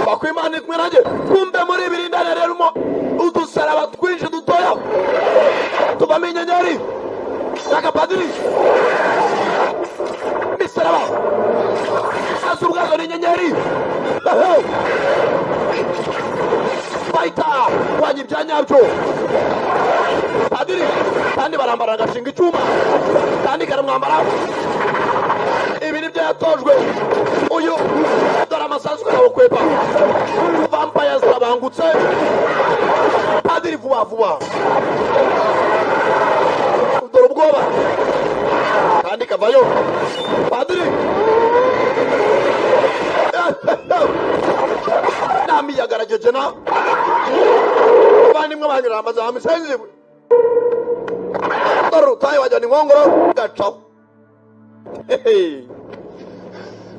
Bakwimana kumwe nanjye. Kumbe muri ibiri ndane rero mo udusaraba twinshi dutoya. Tuvamo inyenyeri. Saka Padiri. Misaraba. Sasa ubwazo ni inyenyeri. Baita kwanyi ibyanyabyo. Padiri kandi barambara agashinga icyuma kandi karamwambara. Ibi ni byo yatojwe. Uyu dore amasasu yawe kwepa. Vampires babangutse. Padiri vuba vuba. Dore ubwoba kandi kavayo. Padiri nami yagarageje na bani mwe banyura amaza amisenzi. Dore tayo wajani ngongoro gacaho.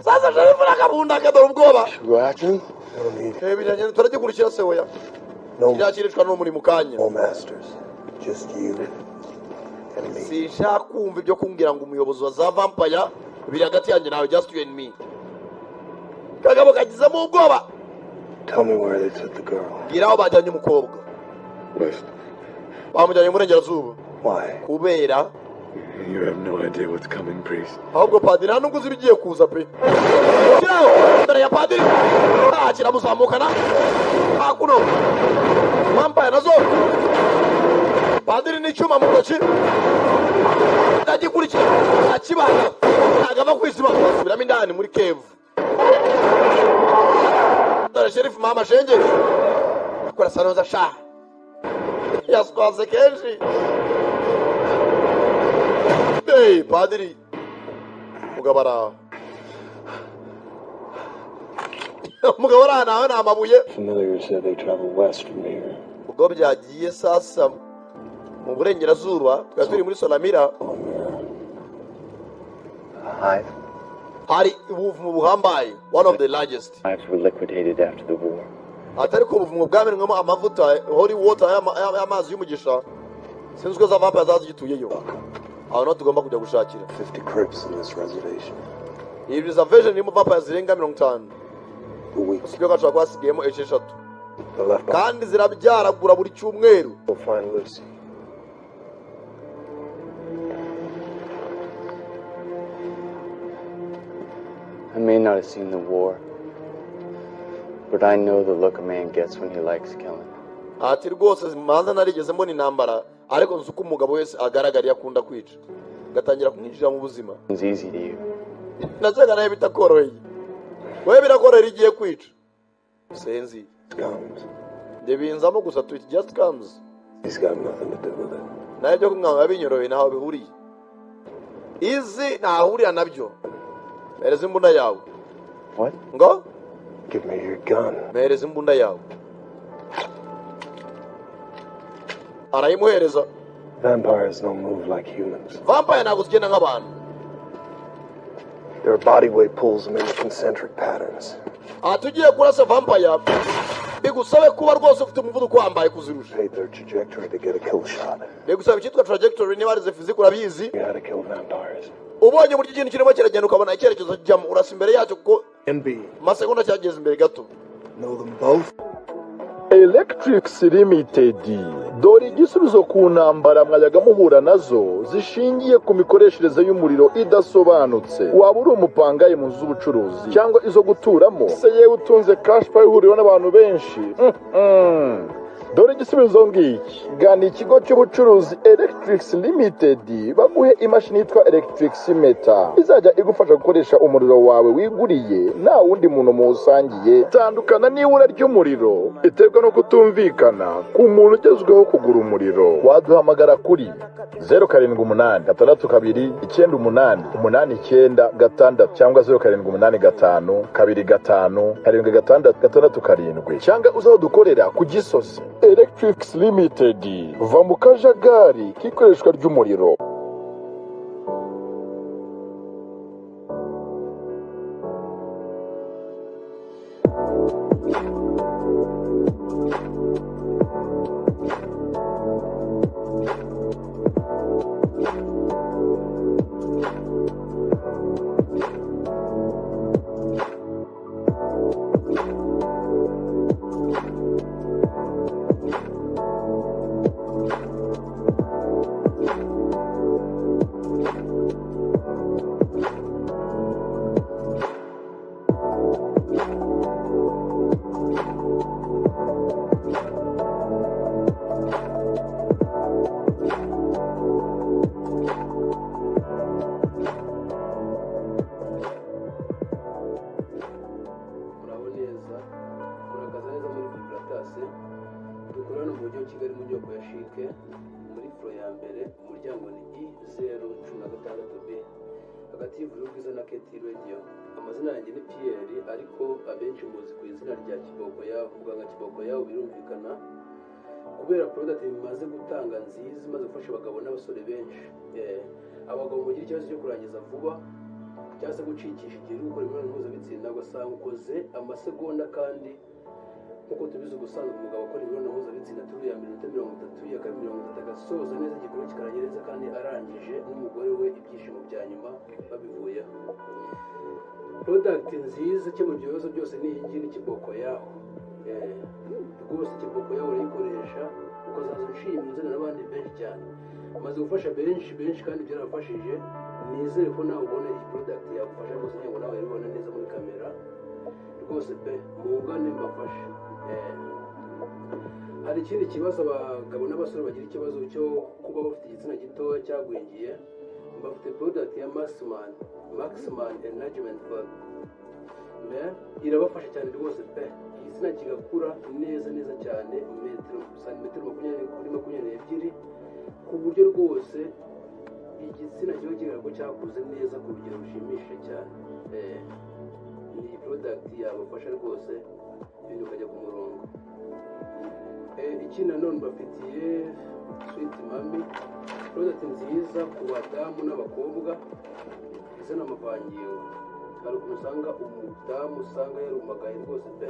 Sasa sherifu nakabunda kadore ubwoba. Roger? Biranye turagikurikira se oya. Kirashirishwa no muri mukanya. No masters. Just you and me. Sinshaka kumva ibyo kumbwira ngo umuyobozi wa za vampire biri hagati yanjye nawe, just you and me. Kagabo kagizemo ubwoba. Tell me where they took the girl. Bwira aho bajyanye umukobwa. West. Bamujyanye mu Burengerazuba. Why? Kubera You have no idea what's coming, priest. ahubwo padiri nta nubwo uzi ibigiye kuza pe kiraho imbere ya padiri kiramuzamukana hakuno vampire nazo padiri n'icyuma mu ntoki ndagikurikira akibana ntabwo ava ku isiba basubiramo indani muri kevu dore sherifu mama shengeri akora sanoza sha yaswaze kenshi hey padiri mugabo araho umugabo araho nawe ni amabuye Familiars said they travel west from here. ubwo byagiye sasa mu burengerazuba twari turi muri Solamira Hive? hari ubuvumo buhambaye one of the largest Hives were liquidated after the war. atari ko ubuvumo bwamenwemo amavuta holy water y'amazi y'umugisha sinzi ko za vampire zazigituyeyo aho niho tugomba kujya gushakira 50 crypts in this reservation. iyi reservation irimo vampire zirenga 50 For weeks. usibye ko hashobora kuba hasigayemo 6 The left behind. kandi zirabyaragura buri cyumweru We'll find Lucy. I may not have seen the war, but I know the look a man gets when he likes killing. ati rwose manza narigeze mbona intambara ariko nzi uko umugabo wese agaragara iyo akunda kwica gatangira kumwinjira mu buzima It's easy to you. nazaga nawe bitakoroheye wowe birakorohera igiye kwica senzi It comes. ndebinzamo gusa tu it just comes He's got nothing to do with it. nawe byo kumwanga binyoroheye ntaho bihuriye izi ntahurira nabyo mpereza imbunda yawe What? ngo Give me your gun. mpereza imbunda yawe arayimuhereza Vampires don't move like humans. vampire ntabwo zigenda nk'abantu Their body weight pulls them into concentric patterns. aha tugiye kurasa vampire bigusabe kuba rwose ufite umuvuduko wambaye kuzirusha Paid their trajectory to get a kill shot. bigusaba icyitwa trajectory niba arize physique urabizi You how to kill vampires. ubonye uburyo ikintu kirimo kiragenda ukabona icyerekezo kijyamo urasa imbere yacyo kuko And B. amasegonda cyageze imbere gato Know them both? Electrics Limited dore igisubizo ku ntambara mwayaga muhura nazo zishingiye ku mikoreshereze y'umuriro idasobanutse waba uri umupangayi mu nzu z'ubucuruzi cyangwa izo guturamo se yewe utunze cash pay ihuriweho n'abantu benshi dore igisubizo ngiki gana ikigo cy'ubucuruzi Electrics Limited baguhe imashini yitwa Electrics Meter izajya igufasha gukoresha umuriro wawe wiguriye nta wundi muntu muwusangiye tandukana n'ibura ry'umuriro iterwa no kutumvikana ku muntu ugezweho kugura umuriro waduhamagara kuri 0786298896 cyangwa 0785257667 cyangwa uzaho dukorera ku Gisozi Electrics Limited va mu kajagari k'ikoreshwa ry'umuriro. kubera product bimaze gutanga nziza imaze gufasha abagabo n'abasore benshi abagabo bagira ikibazo cyo kurangiza vuba cyangwa se gucikisha igihe uri gukora imibonano mpuzabitsina ugasanga ukoze amasegonda kandi nk'uko tubizi ubusanzwe umugabo akora imibonano mpuzabitsina turi ya minota 30 ya kabiri 30 agasoza neza igikorwa kikarangira neza kandi arangije n'umugore we ibyishimo bya nyuma babivuyeho product nziza ikemura ibyo bibazo byose ni iyi ngiyi n'ikiboko yaho rwose ikiboko yawe urayikoresha ukazaza ushima inzira n'abandi benshi cyane maze gufasha benshi kandi byarafashije. Nizere ko nawe ubona iyi product yagufasha rwose, cyangwa nawe ubibona neza muri kamera rwose pe, mungane mbafashe. Hari ikindi kibazo abagabo n'abasore bagira ikibazo cyo kuba bafite igitsina gitoya cyagwingiye. Bafite product ya Maxman Enlargement Valve. Irabafasha cyane rwose pe, igitsina kigakura neza cyane, santimetero 20 ku buryo rwose igitsina kiba kigaragara ko cyakuze neza ku rugero rushimishije cyane. Iyi product yabafasha rwose, ibintu ukajya ku murongo. Ikindi nanone bafitiye Sweet Mami, product nziza ku badamu n'abakobwa izana amavangingo. Hari ukuntu usanga umudamu usanga yarumagaye rwose pe,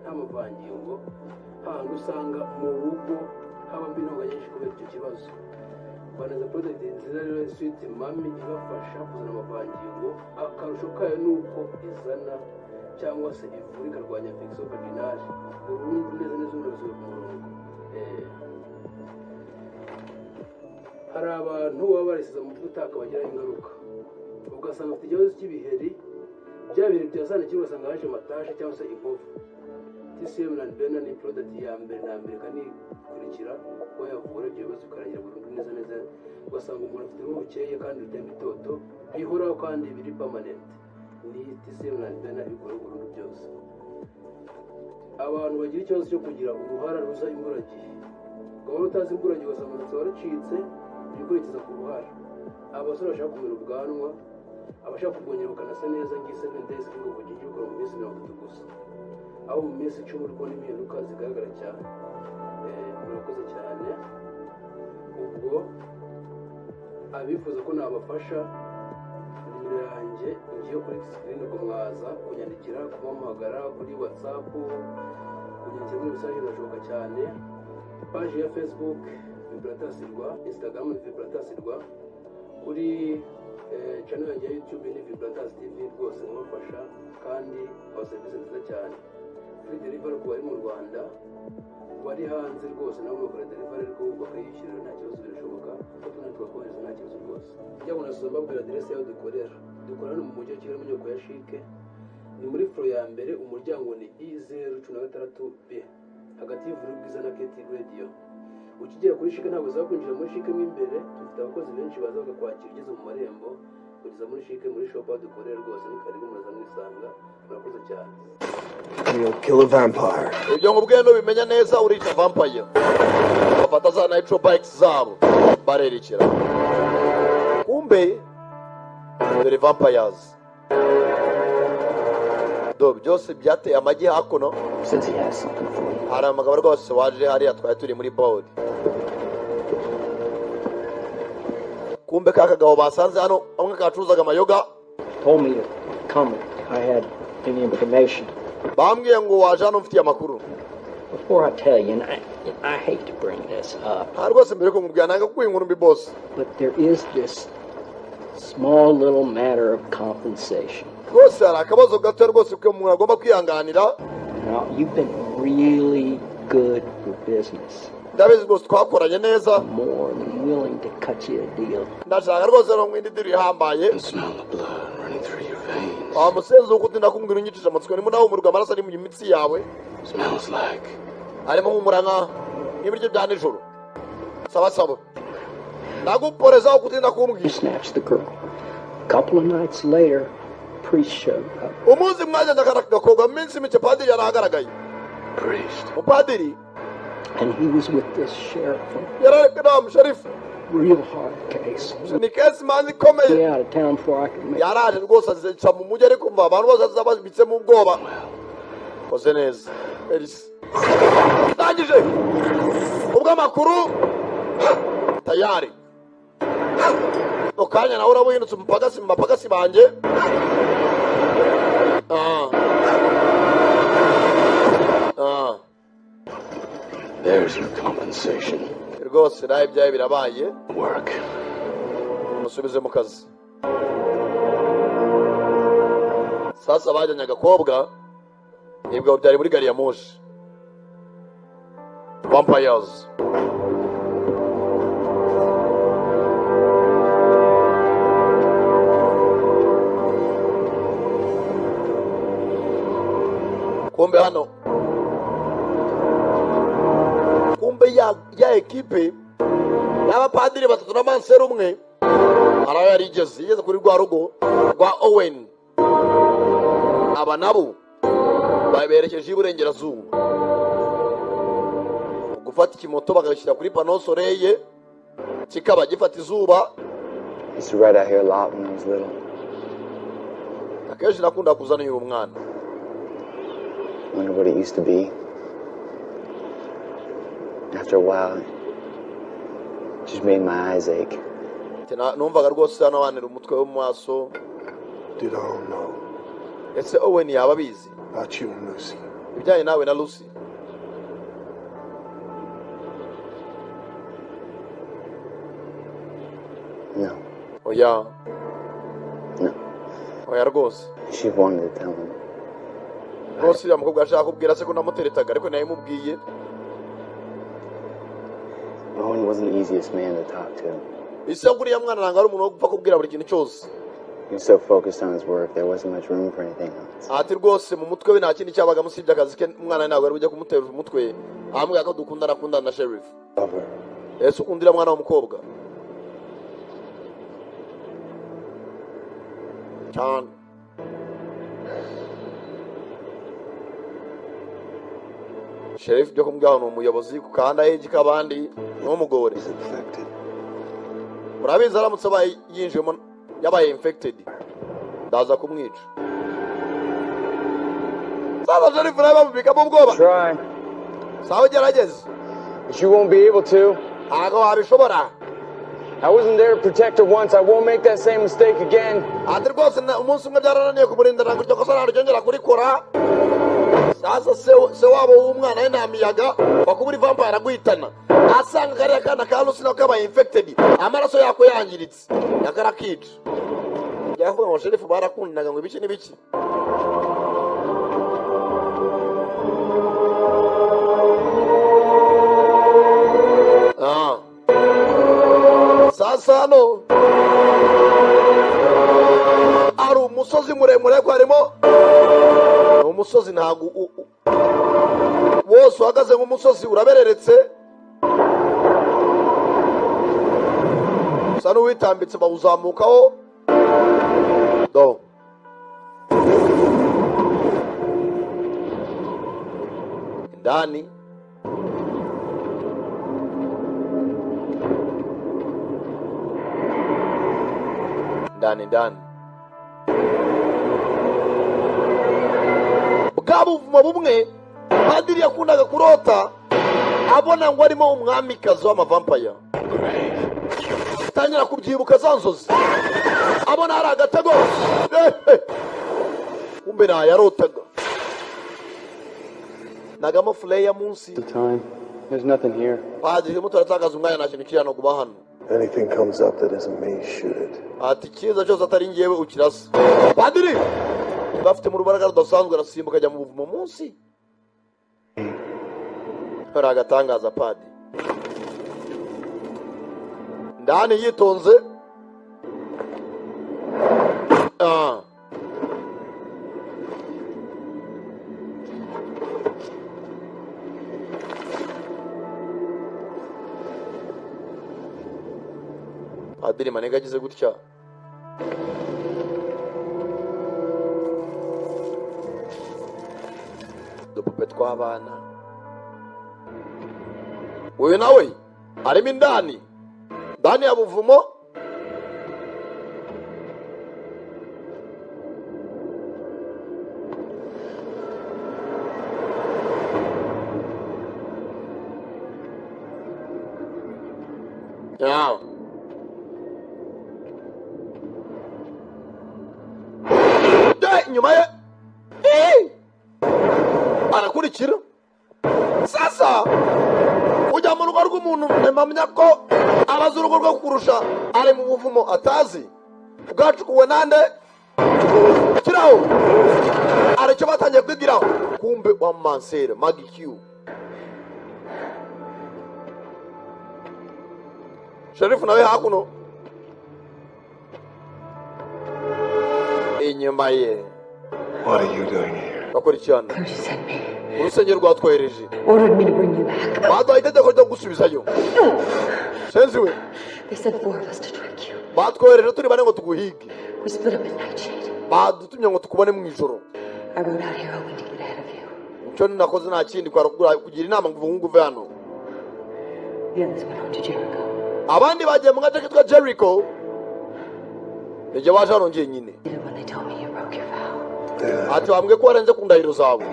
nta mavangingo, hahandi usanga mu rugo haba mbinoga nyinshi kubera icyo kibazo. Banaza product nziza rero Sweet Mami ibafasha kuzana amavangingo. Akarusho kayo ni uko izana cyangwa se ivura ikarwanya infection vaginale burundu neza umuntu ku murongo. Hari abantu baba barisize amavuta akabagiraho ingaruka, ugasanga afite ikibazo cy'ibiheri, bya biheri byazana kiba ugasanga haje amatashe cyangwa se inkovu. TCM na Bena ni product ya mbere na mbere kandi ikurikira ko yavura ibyo bibazo bikarangira burundu neza. Ugasanga umuntu afite uruhu rukeye kandi rutemba itoto bihoraho kandi biri permanent. Ni TCM na Bena ibikora burundu byose. Abantu bagira ikibazo cyo kugira uruhara ruza imburagihe, ukaba utazi imburagihe ugasanga umusatsi waracitse bikurikiza ku ruhara. Abasore bashaka kumera ubwanwa, abashaka kubwongera bukanasa neza ngise days ngo kujya ukora mu minsi 30 gusa, aho mu minsi 10 uri kubona impinduka zigaragara cyane. Murakoze cyane. Ubwo abifuza ko nabafasha, nimero yanjye ngiye kuri screen, ubwo mwaza kunyandikira, kumuhamagara kuri WhatsApp, kunyandikira muri message birashoboka cyane. Page ya Facebook Vibratasirwa, Instagram Vibratasirwa, kuri channel yanjye ya YouTube ni Vibratas TV rwose mubafasha kandi aba service nziza cyane. Free delivery ku bari mu Rwanda, bari hanze rwose nabo bakora delivery ariko bakayishyurira nta kibazo birashoboka, ko tunatwe twakohereza nta kibazo rwose. Njya kunasuza mbabwira adresse yaho dukorera hano mu mujyi wa Kigali mu nyubako ya Chic, ni muri floor ya mbere, umuryango ni E016B hagati y'Ivuriro Bwiza na KT Radio. Ukigera kuri Chic ntabwo uzakwinjira muri Chic mo imbere, dufite abakozi benshi baza bakakwakira ugeze mu marembo kugeza muri Chic, muri shop dukorera rwose ni karibu muraza mwisanga. Murakoze cyane. You'll kill a vampire. Ibyo ngubwe no bimenya neza urica vampire. Bafata za nitro bikes zabo barerekera. Kumbe dore vampires. Byose byateye amagi hakuno. Since he has something for you. Hari amagabo rwose waje hariya twari turi muri board. Kumbe kakagabo basanze hano amwe kacuruzaga amayoga. Told me to come. I had any information. Bambwiye ngo waje hano mfitiye amakuru. Before I tell you, and I hate to bring this up. Rwose mbere ko mubwira nanga kuko inkuru mbi boss. But there is this small little matter of compensation. Rwose hari akabazo gato rwose ko umuntu agomba kwihanganira. Now, you've been really good for business. Ndabizi rwose twakoranye neza. More than willing to cut you a deal. Ndashaka rwose no mwindi diri hambaye. Smell the blood running through your veins. Musenzo ukutinda kumbwira unyicisha amatsiko ni munaho umurwa amaraso ari mu mitsi yawe. Smells like. Arimo nk'umuranga n'ibiryo bya nijoro. Saba. Naguporeza ukutinda kumbwira. You snatched the girl. A couple of nights later, priest showed up. Umunsi mwajyaga karakakoga minsi mike padiri yarahagaragaye. Priest. Mupadiri. And he was with this sheriff. Yararekana sheriff. Real hard case. Ni case manzi komeye. Stay out of town before I can make. Yaraje rwose azica mu mujyi ariko mva abantu bose zababitse mu bwoba. Koze neza. Elis. Ndangije. Ubwo amakuru tayari. Okanya na ura buhindutse umupagasi banje. There's your compensation. Rwose nawe ibyaye birabaye. Work. Musubize mu kazi. Sasa bajyanye agakobwa nibwo byari muri gari ya moshi. Vampires. kumbe hano ya ekipe y'abapadiri batatu na mansera umwe araho yari igeze kuri rwa rugo rwa Owen. Aba nabo berekeje iburengerazuba gufata ikimoto bagashyira kuri pano soreye kikaba gifata izuba. I used to ride out here a lot when I was little. Akenshi nakunda kuzana uyu mwana. Wonder what it used to be. After a while, it just made my eyes ache. Numvaga rwose hano wanira umutwe wo mu maso. Did all know Ese Owen yaba abizi about you and Lucy? ibijyanye nawe na Lucy? No. Oya. No. Oya rwose. She wanted to tell him. Rwose uriya mukobwa ashaka kubwira se ko namuteretaga ariko nawe mubwiye. Owen wasn't the easiest man to talk to. Ise kuriya mwana nanga ari umuntu wo gupfa kubwira buri kintu cyose. He was so focused on his work, there wasn't much room for anything else. Ati rwose mu mutwe we nta kindi cyabaga musibye akazi ke. Umwana ntabwo ari bujya kumutera umutwe ahambwa ko dukundana na Sheriff. Ese ukundira mwana w'umukobwa cyane. Sheriff byo kumbwaho ni umuyobozi ku kanda heji kabandi n'umugore. Murabizi aramutse abaye yinjiyemo yabaye infected ndaza kumwica. Sasa Sheriff nawe bamubikamo ubwoba. Try. Sawa gerageza. But you won't be able to. Ntabwo wabishobora. I wasn't there to protect her once. I won't make that same mistake again. Ati rwose umunsi umwe byarananiye kumurinda ntabwo iryo kosa ntaryongera kurikora. Sasa se wabo w'umwana we nta miyaga wakubura vampire aguhitana asanga kariya kana ka Lucy nako kabaye infected amaraso yako yangiritse yakarakica. Yavuga ngo Sheriff barakundanaga ngo ibiki n'ibiki. Sasa hano ari umusozi muremure ko harimo umusozi ntago wose uhagaze nk'umusozi urabereretse usa n'uwitambitse bawuzamukaho do indani ndani bwa buvumo bumwe padiri yakundaga kurota abona ngo arimo umwamikazi w'amavampaya. Tangira kubyibuka za nzozi abona hari agatego kumbe yarotaga nagamo fleya munsi. There's nothing here. Padiri muto aratakaza umwanya nta kintu kiri hano kuba hano. Anything comes up that isn't me, shoot it. Ati kiza cyose atari ngewe ukirasa. Padiri bafite mu rubaraga rudasanzwe arasimbuka ajya mu buvumo munsi. Hari agatangaza padi ndani yitonze. Padiri manega agize gutya dupupe tw'abana. Uyu nawe arimo indani ya buvumo. Nyuma ye arakurikira. Sasa ujya mu rugo rw'umuntu mpamya ko abaza urugo rwo kurusha ari mu buvumo atazi bwacukuwe nande kiraho aricyo batangiye kwigiraho. Kumbe wa mansere magikiu Sheriff nawe hakuno inyuma ye. What are you doing here? bakora icyana Clergy sent me. urusengero rwatwohereje Ordered me to bring you back. baduhaye itegeko ryo gusubizayo senzi we They sent 4 of us to track you. batwohereje turi bane ngo tuguhige We split up at Nightshade. badutumye ngo tukubone mu ijoro I rode out here hoping to get ahead of you. icyo nakoze nta kindi kugira inama ngo uve hano The others went on to Jericho. abandi bagiye mu gace kitwa Jericho nijye waje hano njyenyine When they told me you broke your vow. ati wambwiye ko warenze ku ndahiro zawe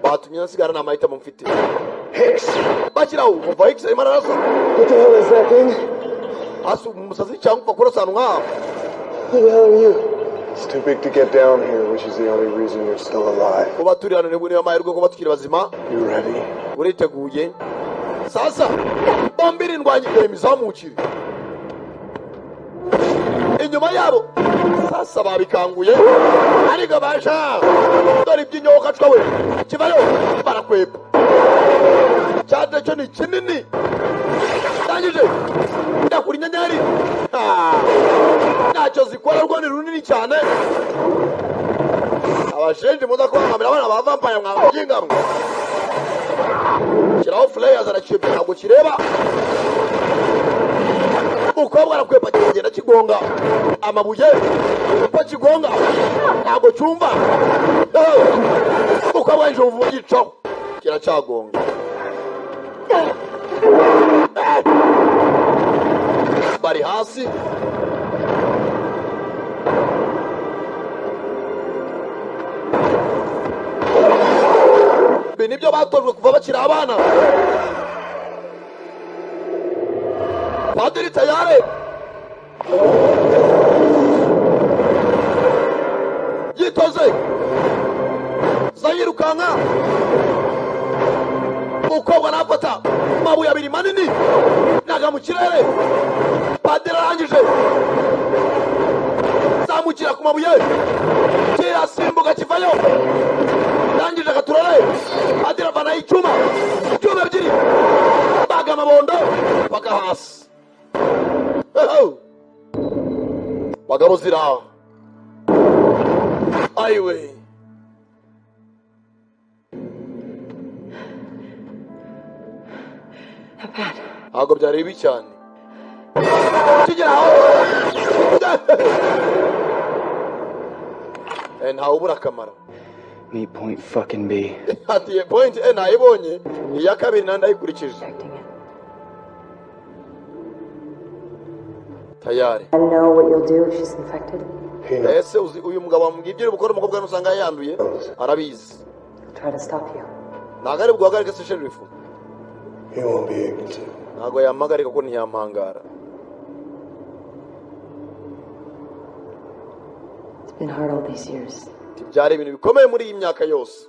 batumye nasigara nta mahitamo mfite bashyiraho umva Hicks arimo ararasa What the hell is that thing? hasi umusazi cyangwa upfa kurasa ahantu nk'aha Who the hell are you? It's too big to get down here, which is the only reason you're still alive. kuba turi hano niyo mahirwe kuba tukiri bazima You ready? uriteguye sasa bombi irindwanya imbere imizamukire inyuma yabo sasa babikanguye ariko basha dore iby'inyoka cwawe kivayo barakwepa cyane cyo ni kinini ndangije ndakura inyenyeri ntacyo zikora rwo ni runini cyane abashenje muza kubangamira abana ba vampire mwabaginga mwe kiraho flayers arakibye ntabwo kireba umukobwa arakwepa kigenda kigonga amabuye uko kigonga ntabwo cyumva umukobwa w'injovu yicaho kiracyagonga bari hasi ibi nibyo batojwe kuva bakiri abana padiri tayari yitoze zayirukanka umukobwa nafata amabuye abiri manini naga mu kirere padiri arangije zamukira ku mabuye kirasimbuka kivayo arangije agaturare padiri avanaho icyuma ebyiri baga amabondo paka hasi bagabo ziraho ayiwe ntabwo byari bibi cyane kigera aho ntawe ubura akamaro Me point fucking B. ati point nayibonye iya kabiri nandi ayikurikije tayari I know what you'll do if she's infected. ese uyu mugabo wamubwiye ibyo uri bukora umukobwa nusanga yanduye arabizi Try to stop you. ntabwo ari bwahagarike se sherifu He won't be able to. ntabwo yampagarika ko ntiyampangara It's been hard all these years. byari ibintu bikomeye muri iyi myaka yose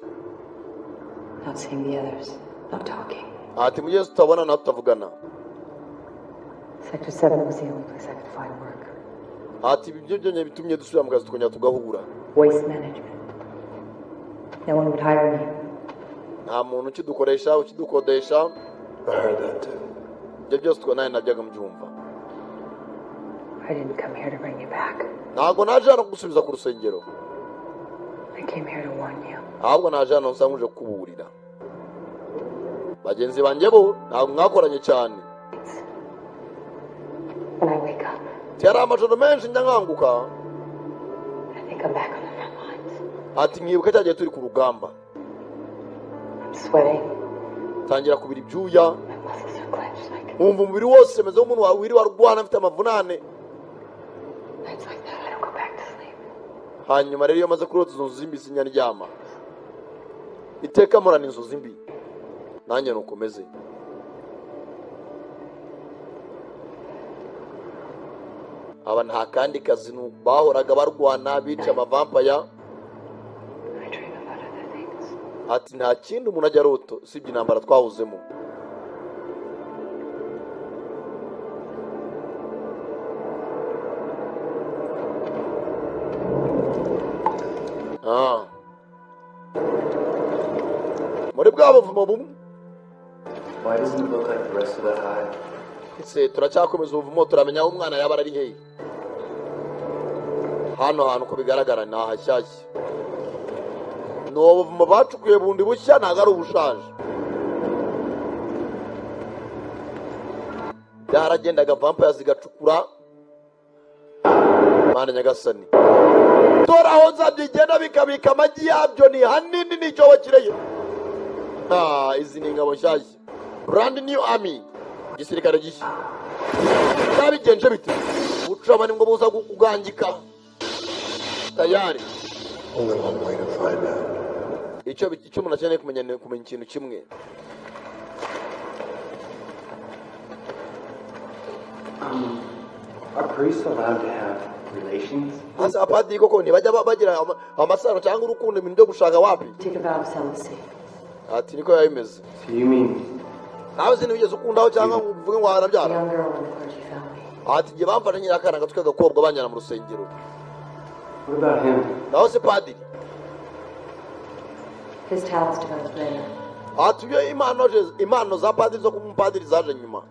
Not seeing the others. Not talking. ati mugeze tutabona nawe tutavugana Sector 7 was the only place I could find work. ati ibyo byonyine bitumye dusubira mu kazi tukongera tugahura Waste management. No one would hire me. nta muntu ukidukoresha ukidukodesha I heard that too. ibyo byose nawe najyaga mbyumva I didn't come here to bring you back. ntabwo naje hano kugusubiza ku rusengero I came here to warn you. ahubwo naje hano nsa nkuje kukuburira bagenzi banjye bo ntabwo mwakoranye cyane When I wake up, yari amajoro menshi njya nkanguka I think I'm back on the front lines. ati mwibuke cyagiye turi ku rugamba I'm sweating. tangira kubira ibyuya My muscles are clenched like nkumva umubiri wose umeze nk'umuntu wiriwe arwana afite amavunane nights like that. I don't go back to sleep. hanyuma rero iyo maze kurota izo nzozi mbi sinyaryama iteka murana inzozi mbi nanjye nukomeze aba nta kandi kazi bahoraga barwana bica amavampaya I dream about other things. ati nta kindi umuntu ajya arota usibye intambara twahuzemo muri bwa buvumo bumwe Why doesn't it look like the rest of that hive? ese turacyakomeza ubuvumo turamenya aho umwana yaba ari hehe hano hantu uko bigaragara ni ahashyashya no buvumo bacukuye bundi bushya ntago ari ubushaje. Byaragendaga vampires zigacukura Mana nyagasani. Tora aho zabyigenda bikabika amagi yabyo ni hanini nicyo bakireye. Izi ni ingabo nshyashya. Brand new army. Gisirikare gishya. Zabigenje bite? Ucamani ngo buza kugangika. Tayari. Only one way to find out. Icyo umuntu akeneye kumenya ikintu kimwe. Are priests allowed to have relations? Asa apadi koko ntibajya bagira amasano cyangwa urukundo ibintu byo gushaka wapi? Take a vow of celibacy. Ati niko yabimeze. So you mean Nawe sinigeze ukundaho cyangwa uvuge ngo harabyara? Young girl in the clergy family. Ati ngiye bamfashe nyira akana gatwe gakobwa banyana mu rusengero. what about him? Naho se padiri. His talents developed later. Ati yo impano za padiri zo kumupadiri zaje nyuma.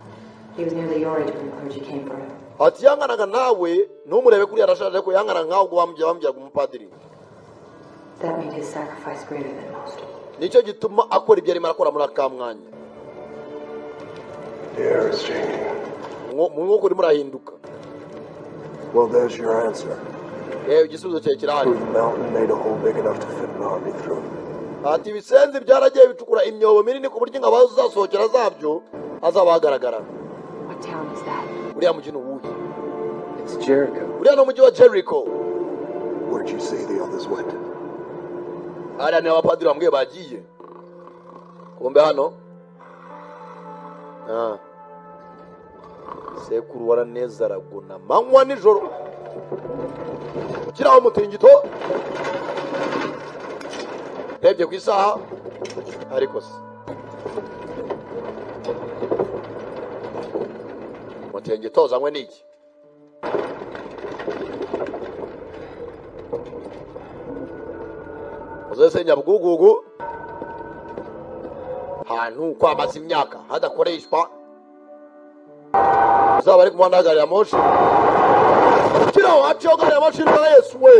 He was nearly your age when the clergy came for him. Ati yanganaga nawe numurebe kuri arashaje ko yangana nkaho ubwo bambya kumupadiri. That made his sacrifice greater than most. Nicyo gituma akora ibyo arimo arakora muri aka mwanya. The air is changing. Mwuko urimo urahinduka. Well, there's your answer. Igisubizo cyawe kirahari. The mountain made a hole big enough to fit an army through. Ati ibisenzi byaragiye bicukura imyobo minini ku buryo ingabo zasohokera zabyo hazaba hagaragara. What town is that? Uriya mujyi uwuhe? It's Jericho. Uriya ni umujyi wa Jericho. Where'd you say the others went? Hariya ni abapadiri bambwiye bagiye. Kumbe hano. Sekuru waraneza araguna manywa nijoro. Kiraho umutingito. Rebye ku isaha ariko se umutingito zanywe n'iki? Uzese Nyabugugu hantu kwamaze imyaka hadakoreshwa uzaba ari ku muhanda gari ya moshi kiraho haciyeho gari ya moshi na Yesu we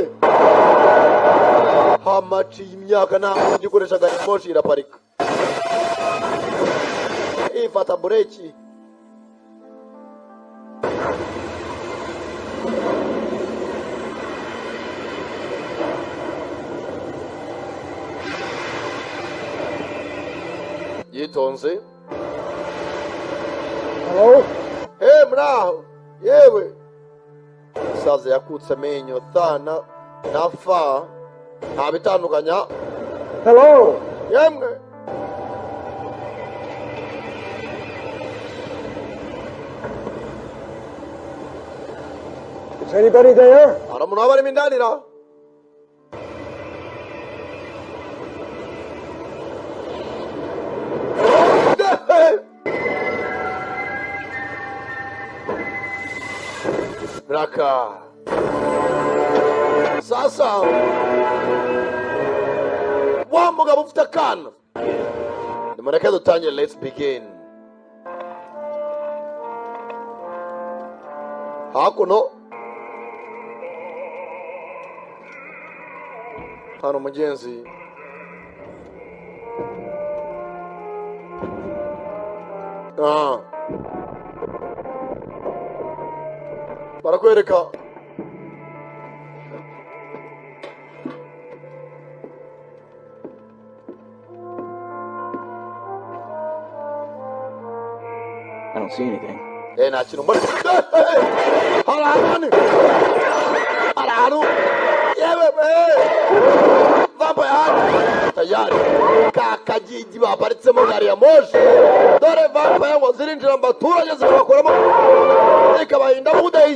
hamaci imyaka nta gikoresha gari ya moshi iraparika ifata bureki yitonze. Hello? Muraho yewe saza yakutse amenyo thana nafa nta bitandukanya. Hello? Yemwe Is anybody there? hari umuntu waba arimo indanira? Raka sasa wa mugabo ufite akana nimureke dutangire. Let's begin. Hakuno hano umugenzi barakwereka I don't see anything. nta kintu mbona. Hari ahantu yewe vampire tayari kakagigi baparitsemo gari ya moshi. Dore vampire ngo zirinjira mu baturage zikabakuramo zikabahinda budeyi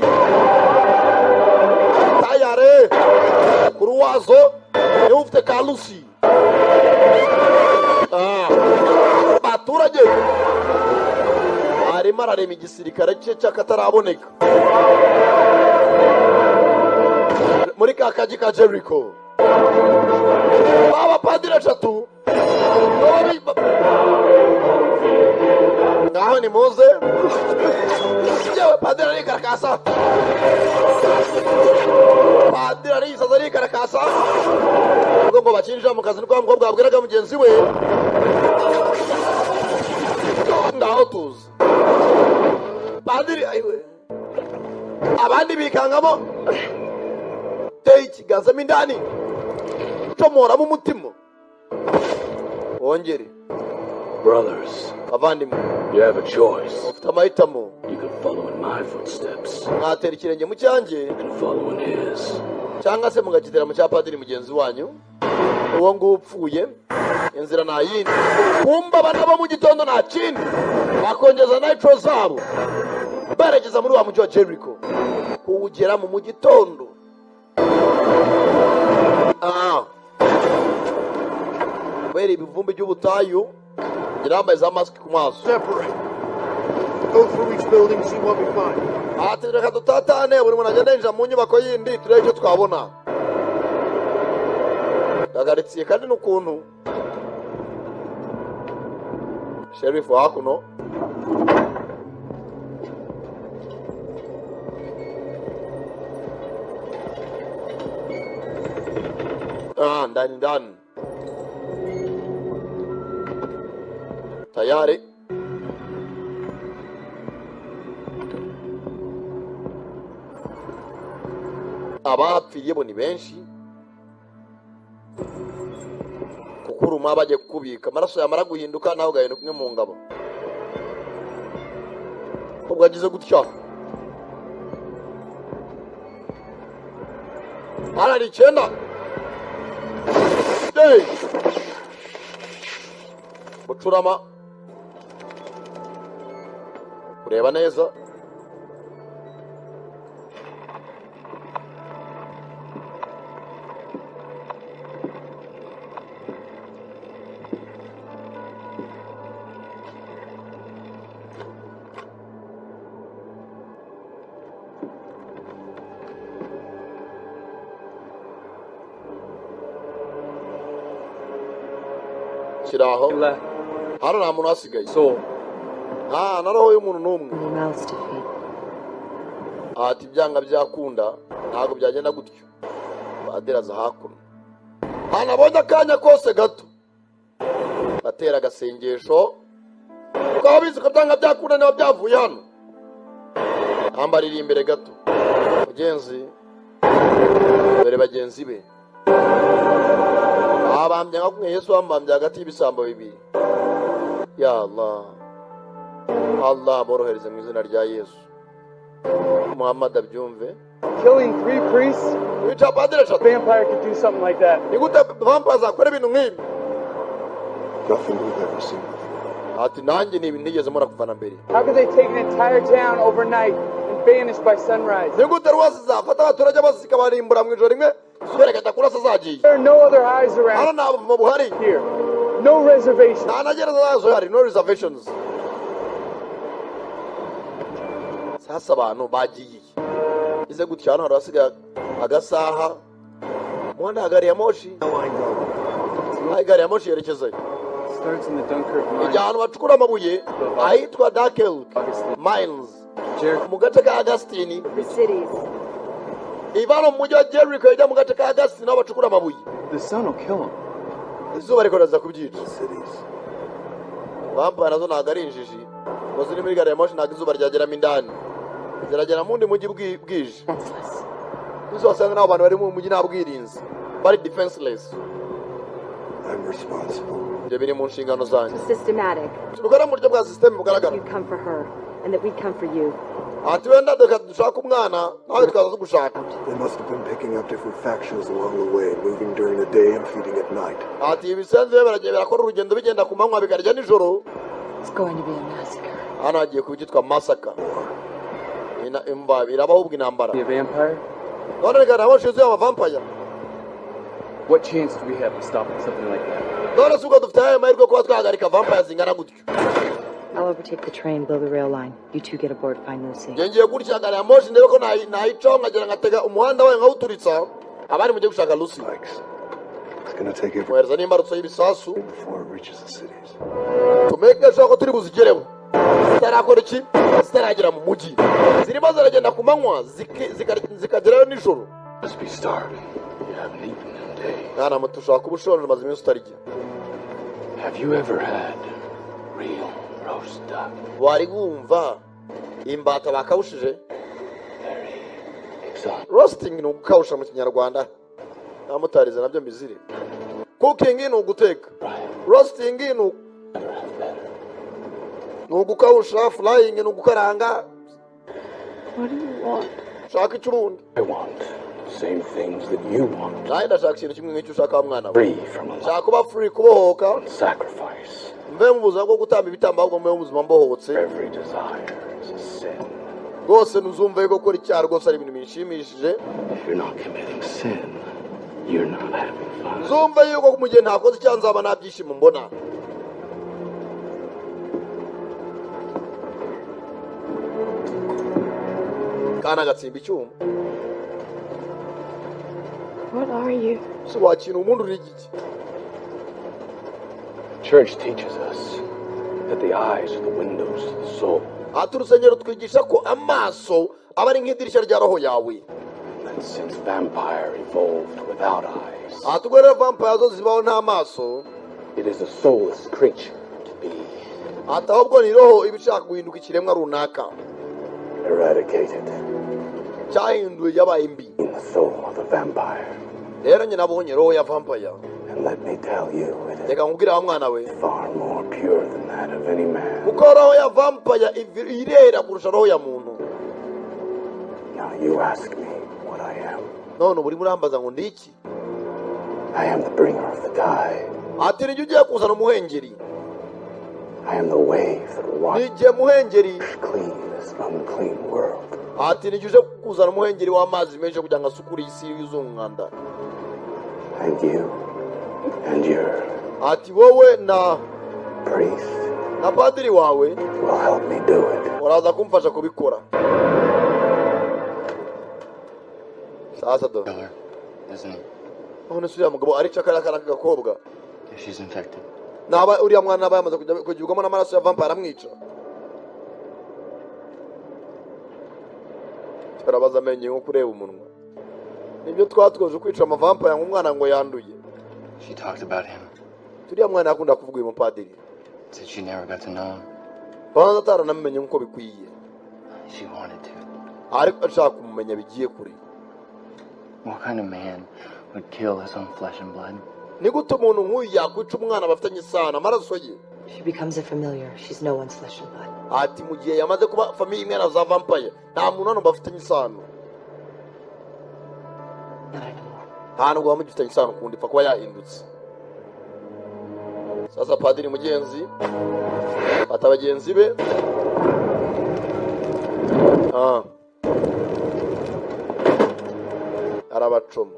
tayari kuri wazo niwe ufite ka Lucy. Baturage arimo ararema igisirikare cye cy'akataraboneka muri ka kaji ka Jericho. Baba padiri 3 ngaho ni muze yewe padiri arikarakasa padiri arisaza arikarakasa ubwo ngo bakinjira mu kazi niko mukobwa abwiraga mugenzi we ngaho tuzi padiri ayiwe abandi bikangamo teye ikiganza mo indani comoramo umutima wongere Brothers, abandimwe you have a choice. ufite amahitamo You can follow in my footsteps. mwatera ikirenge mu cyanjye Follow in his. cyangwa se mugakitera mu cya padiri mugenzi wanyu uwo nguwo upfuye inzira nta yindi kumva abana bo mu gitondo nta kindi bakongeza nitro zabo berekeza muri wa mujyi wa Jericho kuwugera mu gitondo kubera ibivumbi by'ubutayu ngira yambaye za masike ku maso Go through each building, see what we find. ati reka dutatane buri muntu agenda yinjira mu nyubako yindi turebe icyo twabona gagaritsiye kandi n'ukuntu sherifu hakuno ndani tayari abapfiriye bo ni benshi kuko uruma bagiye kukubika amaraso yamara guhinduka nawe ugahinduka umwe mu ngabo ko bwagize gutya harari 9 bucurama kureba neza kiraho hano nta muntu hasigaye nta roho y'umuntu n'umwe ati byanga byakunda ntabwo byagenda gutyo baderaza hakuno hanabonye akanya kose gato batera agasengesho ukaba bizi ko byanga byakunda niba byavuye hano ambarira imbere gato mugenzi dore bagenzi be abambye nka kumwe Yesu wambambye hagati y'ibisambo bibiri ya Allah borohereze mu izina rya Yesu Muhammad abyumve Killing 3 priests? Which a vampire could do something like that. Vampires akora ibintu nk'ibi Nothing we've ever seen before. ati nanjye ni ibintu nigeze mura kuva na mbere How could they take an entire town overnight and vanish by sunrise? nigute rwose zafata abaturage bose zikabarimbura mu ijoro rimwe zerekeza kurasa zagiye There are no other highs around. hano nta buvumo buhari Here. No reservations. nta na gereza zazo hari no reservations sasa abantu bagiye ize gutya hano hari hasigaye agasaha muhanda gari ya moshi gari ya moshi yerekezayo ijya ahantu bacukura amabuye ahitwa Darkel Mines mu gace ka Augustine ivana mu mujyi wa Jericho ijya mu gace ka Augustine aho bacukura amabuye izuba rikoraza kubyica vampire nazo ntabwo ari injiji ngo ziri muri gari ya moshi ntabwo izuba ryageramo indani ziragera mu wundi mujyi bwije izo wasanga n'abo bantu bari mu mujyi nta bwirinzi bari defenseless I'm responsible. ibyo biri mu nshingano zanjye Systematic. tubikora mu buryo bwa system bugaragara You come for her, and that we come for you. ati wenda reka dushaka umwana nawe tukaza gushaka They must have been picking up different factions along the way, moving during the day and feeding at night. ati ibisanzwe baragiye birakora urugendo bigenda ku manywa bikarya nijoro It's going to be a massacre. hano hagiye kuba icyitwa masaka irabaho ubwo intambara none reka nabo nshizuye amavampire What chance do we have of stopping something like that? none si ubwo dufite ayo mahirwe kuba twahagarika vampire zingana gutyo I'll overtake the train, blow the rail line. You two get aboard, find Lucy. njye ngiye gutya gari ya moshi ndebe ko nayicaho nkagera ngatega umuhanda wayo nkawuturitsa abari mujye gushaka Lucy gonna take it mwohereza n'imbarutso y'ibisasu before it reaches the cities. tumeke sure ko turi buzigereho zitarakora iki zitaragera mu mujyi zirimo ziragenda ku manywa zikagerayo nijoro. Must be starving. You haven't eaten in days. mwana muto ushobora kuba ushonje umaze iminsi utarya. Have you ever had real roast duck? wari wumva imbata bakawushije? Roasting ni ugukawusha mu kinyarwanda, namutarize nabyo mbizire. Cooking ni uguteka, roasting ni ugukawusha, frying ni ugukaranga. What do you want? Shaka icurundi. I want the same things that you want. Naye ndashaka ikintu kimwe nk'icyo ushaka wa mwana we. Free from a Shaka kuba free, kubohoka, sacrifice. mve mu buzima bwo gutamba ibitambo, ahubwo mve mu buzima mbohotse. Every desire is a sin. Rwose ntuzumve ko gukora icyaha rwose ari ibintu bishimishije. If you're not committing sin, you're not having fun. Nzumve yuko mu gihe ntakoze icyaha nzaba nta byishimo mbona. Kana gatsimba icyuma. What are you? Si wakintu umuntu uri igiki. Church teaches us that the eyes are the windows to the soul. Ati urusengero twigisha ko amaso aba ari nk'idirishya rya roho yawe. And since vampire evolved without eyes, ati ubwo rero vampire zo zibaho nta maso, it is a soulless creature to be. ati ahubwo ni roho iba ishaka guhinduka ikiremwa runaka. Eradicated. Cyahinduye yabaye mbi. In the soul of the vampire. Rero nyine nabonye roho ya vampire. And let me tell you, it is reka nkubwire wa mwana we, far more pure than that of any man. kuko roho ya vampire irera kurusha roho ya muntu. Now you ask me what I am. None buri murambaza ngo ndi iki? I am the bringer of the tide. Ati ni ugiye kuzana umuhengeri. I am the wave that washes Nije muhengeri clean this unclean world. ati ni uje kuzana umuhengeri w'amazi menshi kugira ngo asukure isi y'uzumwanda. And you and your ati wowe na priest na padiri wawe will help me do it. uraza kumfasha kubikora. Sasa do isn't it? none se uriya mugabo ari cakara k'agakobwa, If she's infected. naba uriya mwana naba yamaze kugirwamo n'amaraso ya vampire aramwica. Turabaza amenye nko kureba umunwa. Nibyo twatwoje kwica amavampire nk'umwana ngo yanduye. She talked about him. Turiya mwana yakunda kuvuga uyu mupadiri. Said she never got to know him. Banza ataranamenye nkuko bikwiye. She wanted to. Ariko ashaka kumumenya bigiye kure. What kind of man would kill his own flesh and blood? Ni gute umuntu nk'uyu yakwica umwana bafitanye isano amaraso ye? She becomes a familiar. She's no one's flesh and blood. Ati mu gihe yamaze kuba famiye imwe na za vampire, nta muntu hano bafitanye isano. Nta nubwo bamugifitanye isano kundi pfa kuba yahindutse. Sasa padiri mugenzi ata bagenzi be arabacoma.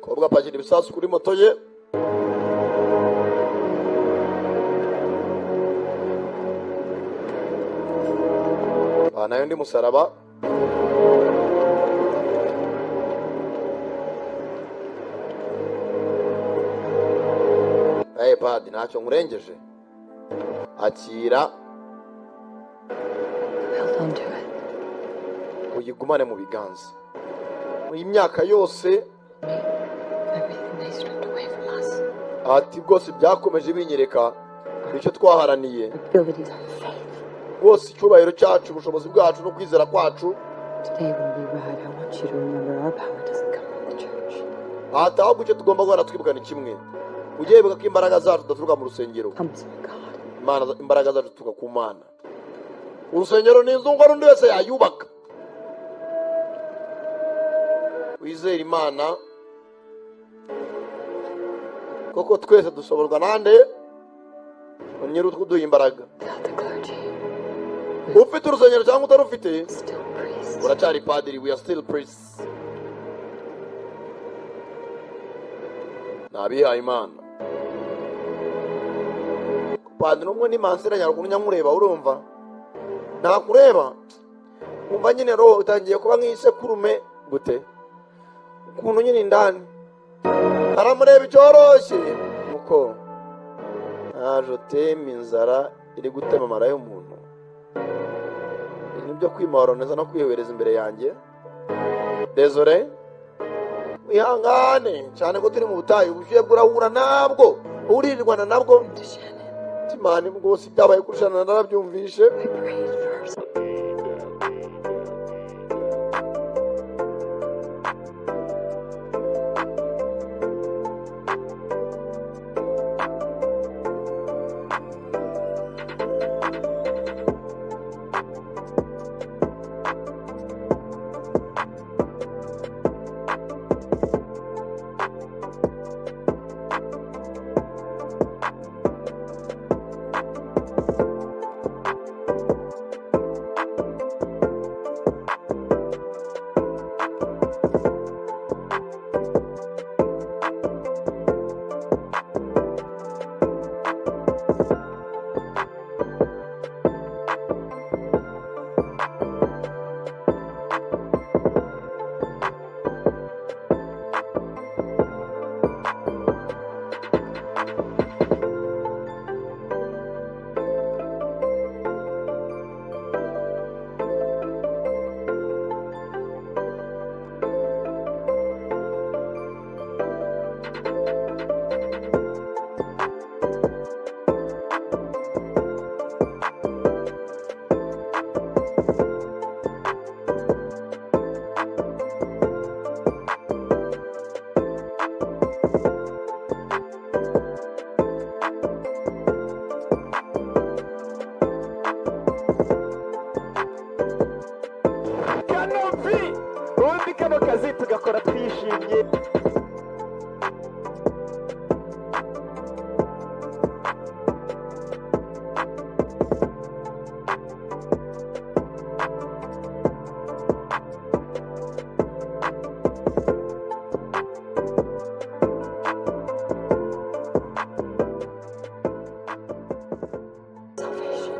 Kobwa apakira ibisasu kuri moto ye. Nayo ndi musaraba. Padi ntacyo nkurengeje. Akira uyigumane mu biganza. Mu imyaka yose ati rwose byakomeje binyereka icyo twaharaniye. Rwose icyubahiro cyacu, ubushobozi bwacu no kwizera kwacu. Ati ahubwo icyo tugomba guhora twibukana kimwe, ujye wibuka ko imbaraga zacu zidaturuka mu rusengero. Imbaraga zacu zituruka ku Mana. Urusengero ni inzu ngwara undi wese yayubaka. Wizera Imana koko twese dusoborwa nande nyiri utwuduha imbaraga. Ufite urusengero cyangwa utarufite, uracyari padiri. We are still priests. Nabihaye Imana. Padiri n'umwe ni mansera nyaruguru nyamureba, urumva ntakureba umva nyine roho utangiye kuba nk'isekurume gute ukuntu nyine indani aramureba icyoroshye nuko naje utema inzara iri gutema amara y'umuntu nibyo kwimaroneza no kwihereza imbere yanjye désolé wihangane cyane ko turi mu butayu ubushyuhe bwurahura nabwo uririrwana nabwo timani rwose ibyabaye kurushana narabyumvishe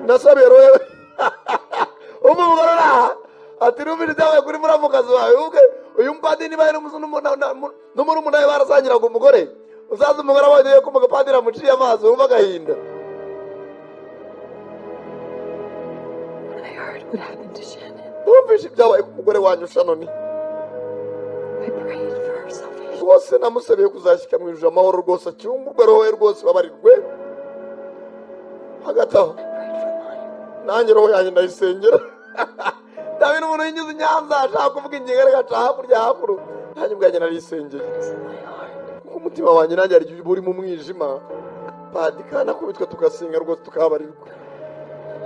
nasabiye roho umugorora ati rumiri dawe kuri muramukazi wawe ubwe uyu mpadiri niba yari n'umurumuna we barasangiraga umugore uzaza umugore abonye ko umupadiri amuciye amazi wumva agahinda wumvishe ibyabaye ku mugore wanyu Shanoni rwose namusabiye kuzashyika mu ijuru amahoro rwose acyungurwe roho we rwose babarirwe hagati aho nanjye roho yanjye ndayisengera ndabona umuntu yinyuze Nyanza ashaka kuvuga ingingo agaca hakurya hakuru nanjye ubwanjye narisengeye kuko umutima wanjye nanjye hari igihe uri mu mwijima padi kandi akubitwa tugasenga rwose tukababarirwa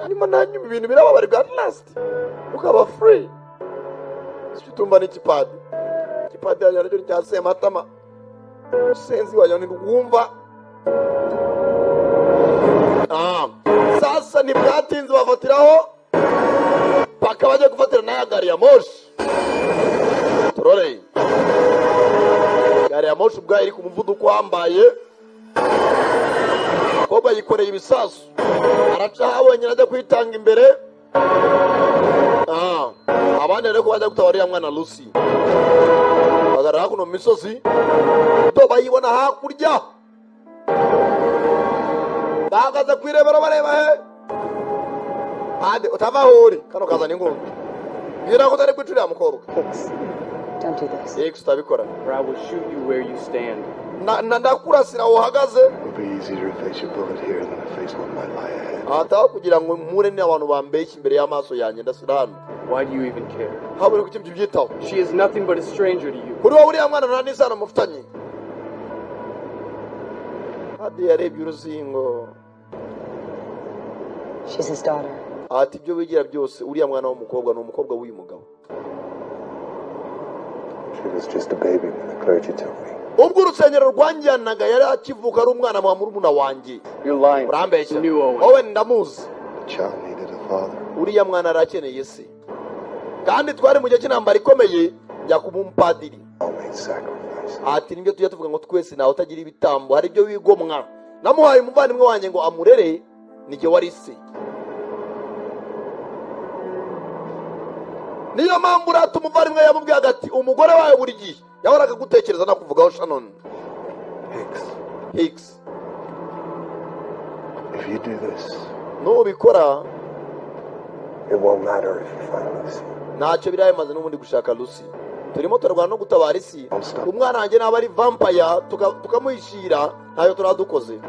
hanyuma nanjye ibintu birababarirwa at last ukaba free icyo utumva ni ikipadi yanjye naryo ryaseye amatama senzi wanjye ntiwumva sasa ntibwatinze bafatiraho paka bajya gufatira na gari ya moshi turore gari ya moshi ubwayo iri ku muvuduko wambaye umukobwa yikoreye ibisasu araca wenyine ajya kwitanga imbere abandi rero ko bajya gutabara uriya mwana Lucy bagarara hakuno mu misozi to bayibona hakurya bahagaze kwirebera bareba he ade utavahuri kano kazana inkungu bwira ko utari kwicurira mukobwa Don't do this. X utabikora Or I will shoot you where you stand. ndakurasira uhagaze It'll be easier to face your bullet here than to face what might lie ahead. ataho kugira ngo mpure n'abantu bambeshya imbere y'amaso yanjye ndasira hano Why do you even care? habure kuki byitaho She is nothing but a stranger to you. kuri wowe uriya mwana nta n'isano mufitanye ade yarebye uruzingo She's his daughter. ati ibyo wigira byose uriya mwana w'umukobwa ni umukobwa w'uyu mugabo She was just a baby when the clergy took me. ubwo urusengero rwanjyanaga yari akivuka ari umwana wa murumuna wanjye urambeshya wowe ndamuzi The child needed a father. uriya mwana arakeneye se kandi twari mu gihe cy'intambara ikomeye njya kuba umupadiri ati nibyo tujya tuvuga ngo twese nawe utagira ibitambo hari ibyo wigomwa namuhaye umuvandimwe wanjye ngo amurere nijye wari se niyo mpamvu urata umuvandimwe yamubwiye ati umugore wawe buri gihe yahoraga gutekereza no kuvugaho Shannon. Hicks. If you do this, nubikora it won't matter if you find Lucy. ntacyo birayemaze n'ubundi gushaka Lucy. turimo turarwana no gutabara isi. umwana wanjye naba ari vampire tukamuhishira ntayo turadukoze.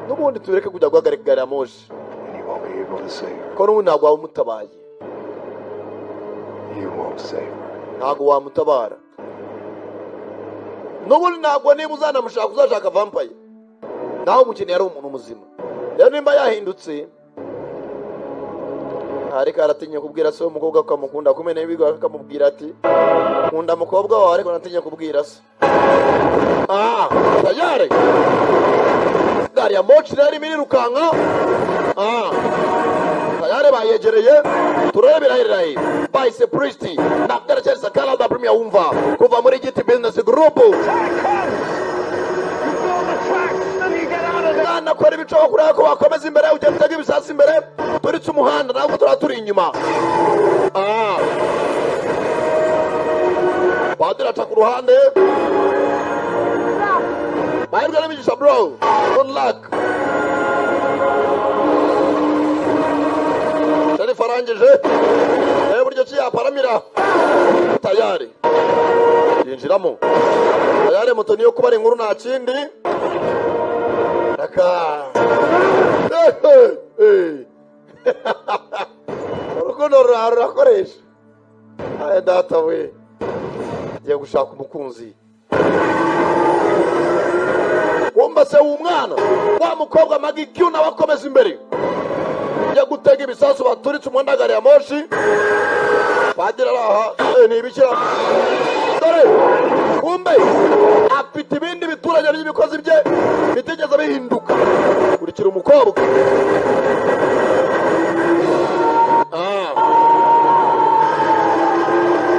n'ubundi tureke kujya guhagarika gari ya moshi ko n'ubundi ntabwo waba umutabaye. ntabwo wamutabara n'ubundi ntabwo niba uzanamushaka uzashaka vampire naho umukene yari umuntu muzima. rero nimba yahindutse ariko aratinye kubwira se umukobwa ko amukunda kumena ibigo akamubwira ati nkunda mukobwa wawe ariko natinye kubwira se. tayari gari ya moshi rero imiri rukanka. tayari bayegereye turebera hirirahe Vice Priest na Garacharisa Canada Premier wumva kuva muri Giti Business Group. nakora ibicoba kureba ko wakomeza imbere ugenda utega ibisasi imbere turitse umuhanda ntabwo turaturi inyuma. padiri aca ku ruhande. mahirwe n'imigisha bro. good luck. Sheriff arangije buryo ki yaparamira. tayari yinjiramo. tayari moto niyo kuba ari inkuru nta kindi. urukundo rurakoresha. aya data we ngiye gushaka umukunzi. wumva se w'umwana wa mukobwa Magikiu nawe akomeza imbere njya gutega ibisasu baturitse umuhanda gari ya moshi. padiri araha ntibikira dore kumbe afite ibindi biturage by'ibikozi bye bitigeze bihinduka. kurikira umukobwa.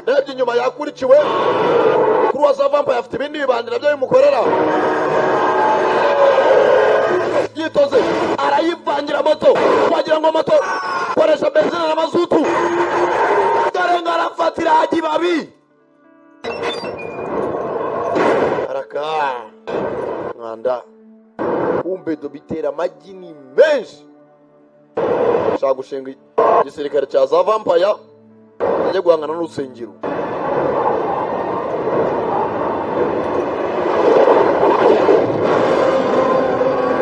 rebye inyuma yakurikiwe kuri wa Vampire afite ibindi bibandira byo bimukorera. yitoze arayivangira moto wagira ngo moto koresha benzine na mazutu. garenga arafatira haji babi araka mwanda. kumbe do bitera amagi ni menshi. shaka gushinga igisirikare cya za Vampire ajya guhangana n'urusengero.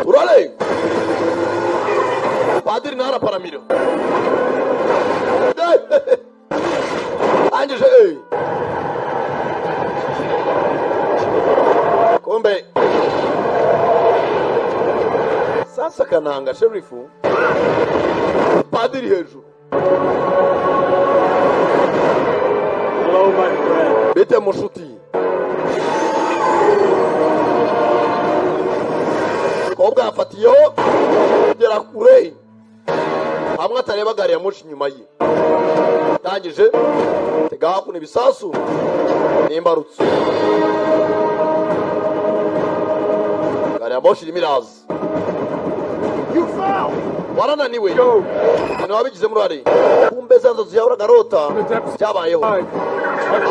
urale padiri ntara paramiro angije kumbe sasa kananga sherifu padiri hejuru. Hello, my friend. bite mushuti. kobwa yafatiyeho kugera kure hamwe atareba gari ya moshi inyuma ye. ndangije tega hakuno ibisasu n'imbarutso. gari ya moshi irimo iraza. warananiwe ni wabigizemo uruhare. kumbe za nzozi yahoraga arota byabayeho.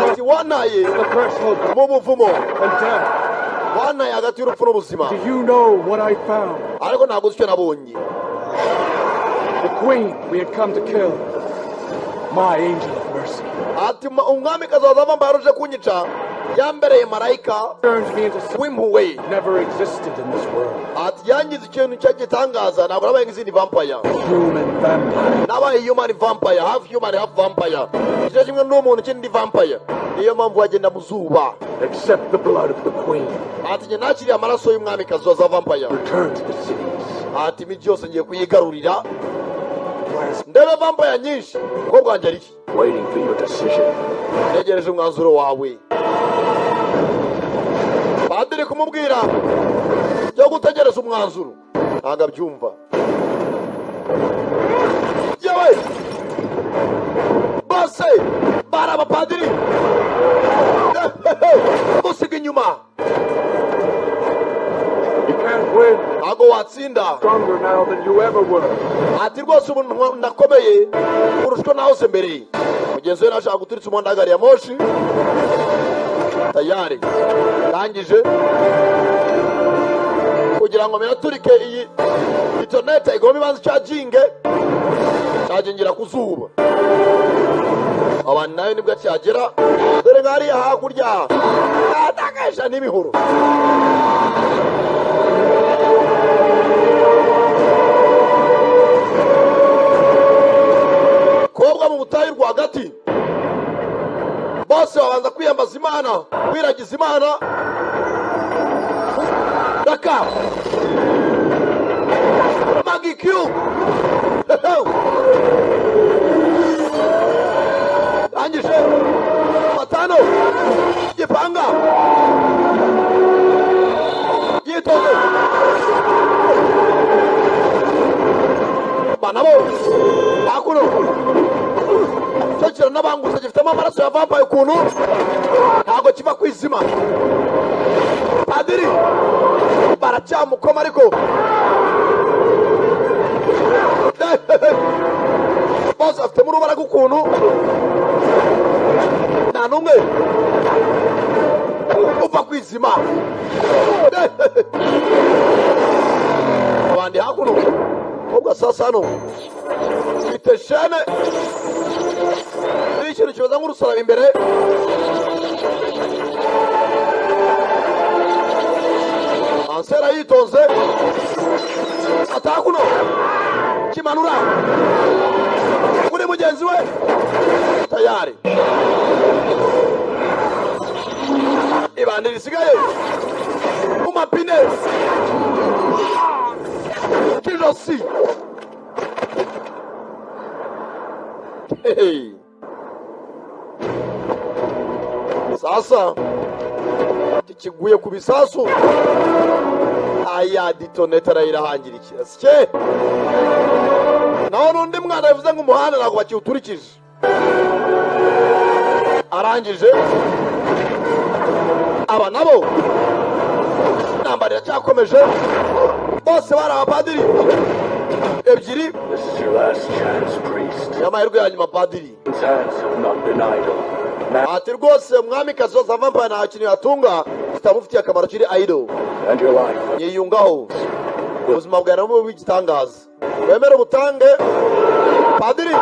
ati wanaye mu buvumo wanaye hagati y'urupfu n'ubuzima. ariko ntabwo uzi icyo nabonye. The queen we had come to kill, my angel of mercy. ati umwamikazi wa Vampire uje kunyica yambereye marayika w'impuhwe. Never existed in this world. ati yangize ikintu cy'igitangaza ntabwo nabaye nk'izindi vampire. Human vampire. nabaye human vampire, half human half vampire. igice kimwe n'umuntu ikindi vampire. niyo mpamvu wagenda mu zuba. Except the blood of the queen. ati njye nakiriye amaraso y'umwamikazi wa za Vampire. Return to the cities. ati imijyi yose ngiye kuyigarurira ndebe Vampire nyinshi. umukobwa wanjye ari waiting for your decision. ntegereje umwanzuro wawe. padiri kumubwira yo gutegereza umwanzuro ntabwo abyumva. yewe bose bari abapadiri musiga inyuma. ntabwo watsinda. Stronger now than you ever were. ati rwose ubu ndakomeye kurusha nahoze mbere. mugenzi we nashaka guturitsa umuhanda gari ya moshi tayari ndangije kugira ngo minaturike iyi internet igomba ibanza cyagingira ku zuba abantu nayo nibwo cyagera dore ngariya hakurya atagesha n'imihoro kobwa mu butayu rwagati bose babanza kwiyambaza imana kwiragiza imana raka magikyu angije matano gipanga yitoze banabo bakuno cyokira n'abanguza gifitemo amaraso ya vampire ukuntu ntabwo kiva kwizima padiri baracyamukoma ariko bose afitemo urubaraga ukuntu nta n'umwe upfa kwizima abandi hakuno ahubwo sasa hano mfite shene ni ikintu kimeze nk'urusaraba imbere ansera yitonze atakuno kimanura kuri mugenzi we tayari ibandi risigaye mu mapine kijosi sasa kiguye ku bisasu aya ditoneta irahangirikira sike naho n'undi mwana yavuze ngo umuhanda ntabwo bakiwuturikije arangije aba nabo intambara iracyakomeje bose bari abapadiri ebyiri y'amahirwe ya nyuma padiri ati rwose umwamikazi wose avampire nta kintu yatunga kitamufitiye akamaro kiri idol yiyungaho ubuzima bwawe nabwo bw'igitangaza wemere ubutange padiri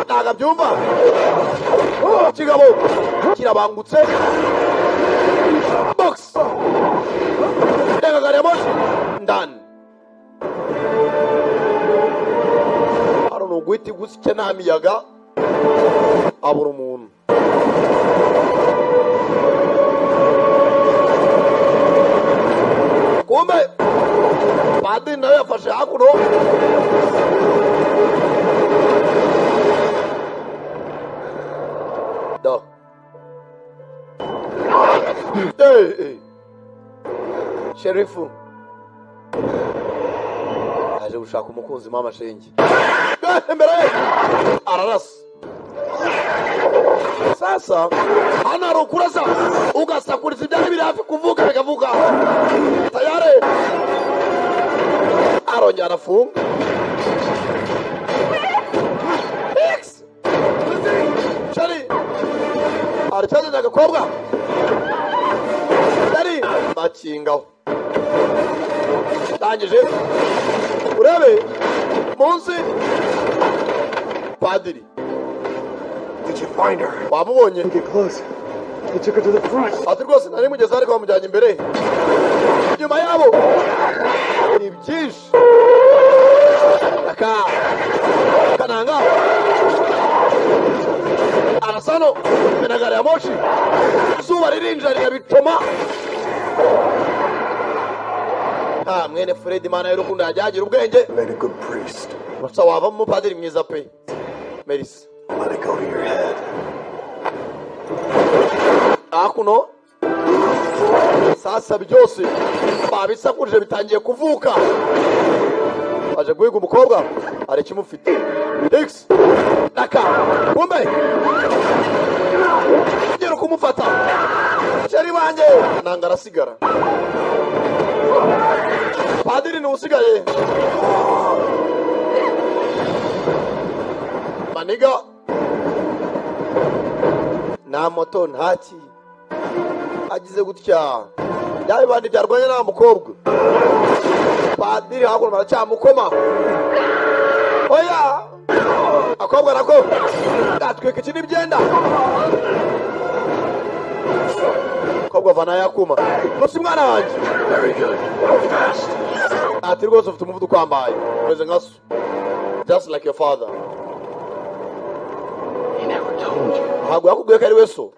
ntabwo abyumva kigabo kirabangutse box renga gari ya moshi ndani hano ni uguhita igusike nta miyaga abura umuntu kumbe padiri nawe yafashe hakuno da sherifu yaje gushaka umukunzi mama shenge imbere ararasa sasa hano hari ukurasa ugasakuriza ibyari biri hafi kuvuga bikavuga tayari arongera arafunga x shari aracyazanye agakobwa yari bakingaho ndangije urebe munsi padiri. Did you find her? wamubonye Get close. They took her to the front. ati rwose nari mugeze ariko bamujyanye imbere inyuma yabo ni byinshi kananga arasano na gari ya moshi izuba ririnjira rirabitoma mwene Fred Imana y'urukundo yajyagira ubwenge Made a good priest. gusa wava mu padiri mwiza pe Merisi Let it go to your head. akuno sasa byose babisakurije bitangiye kuvuka aje guhiga umukobwa ari kimufite X daka kumbe ngero kumufata cyari banje nanga arasigara padiri ni usigaye maniga nta moto ntaki agize gutya bya bandi byarwanye na mukobwa padiri hakuno baracyamukoma oya akobwa nako gatwika iki n'ibyenda akobwa vana yakuma nusi mwana wanjye ati rwose ufite umuvuduko wambaye umeze nka so just like your father. He never told you. Ntabwo yakubwiye ko ari we so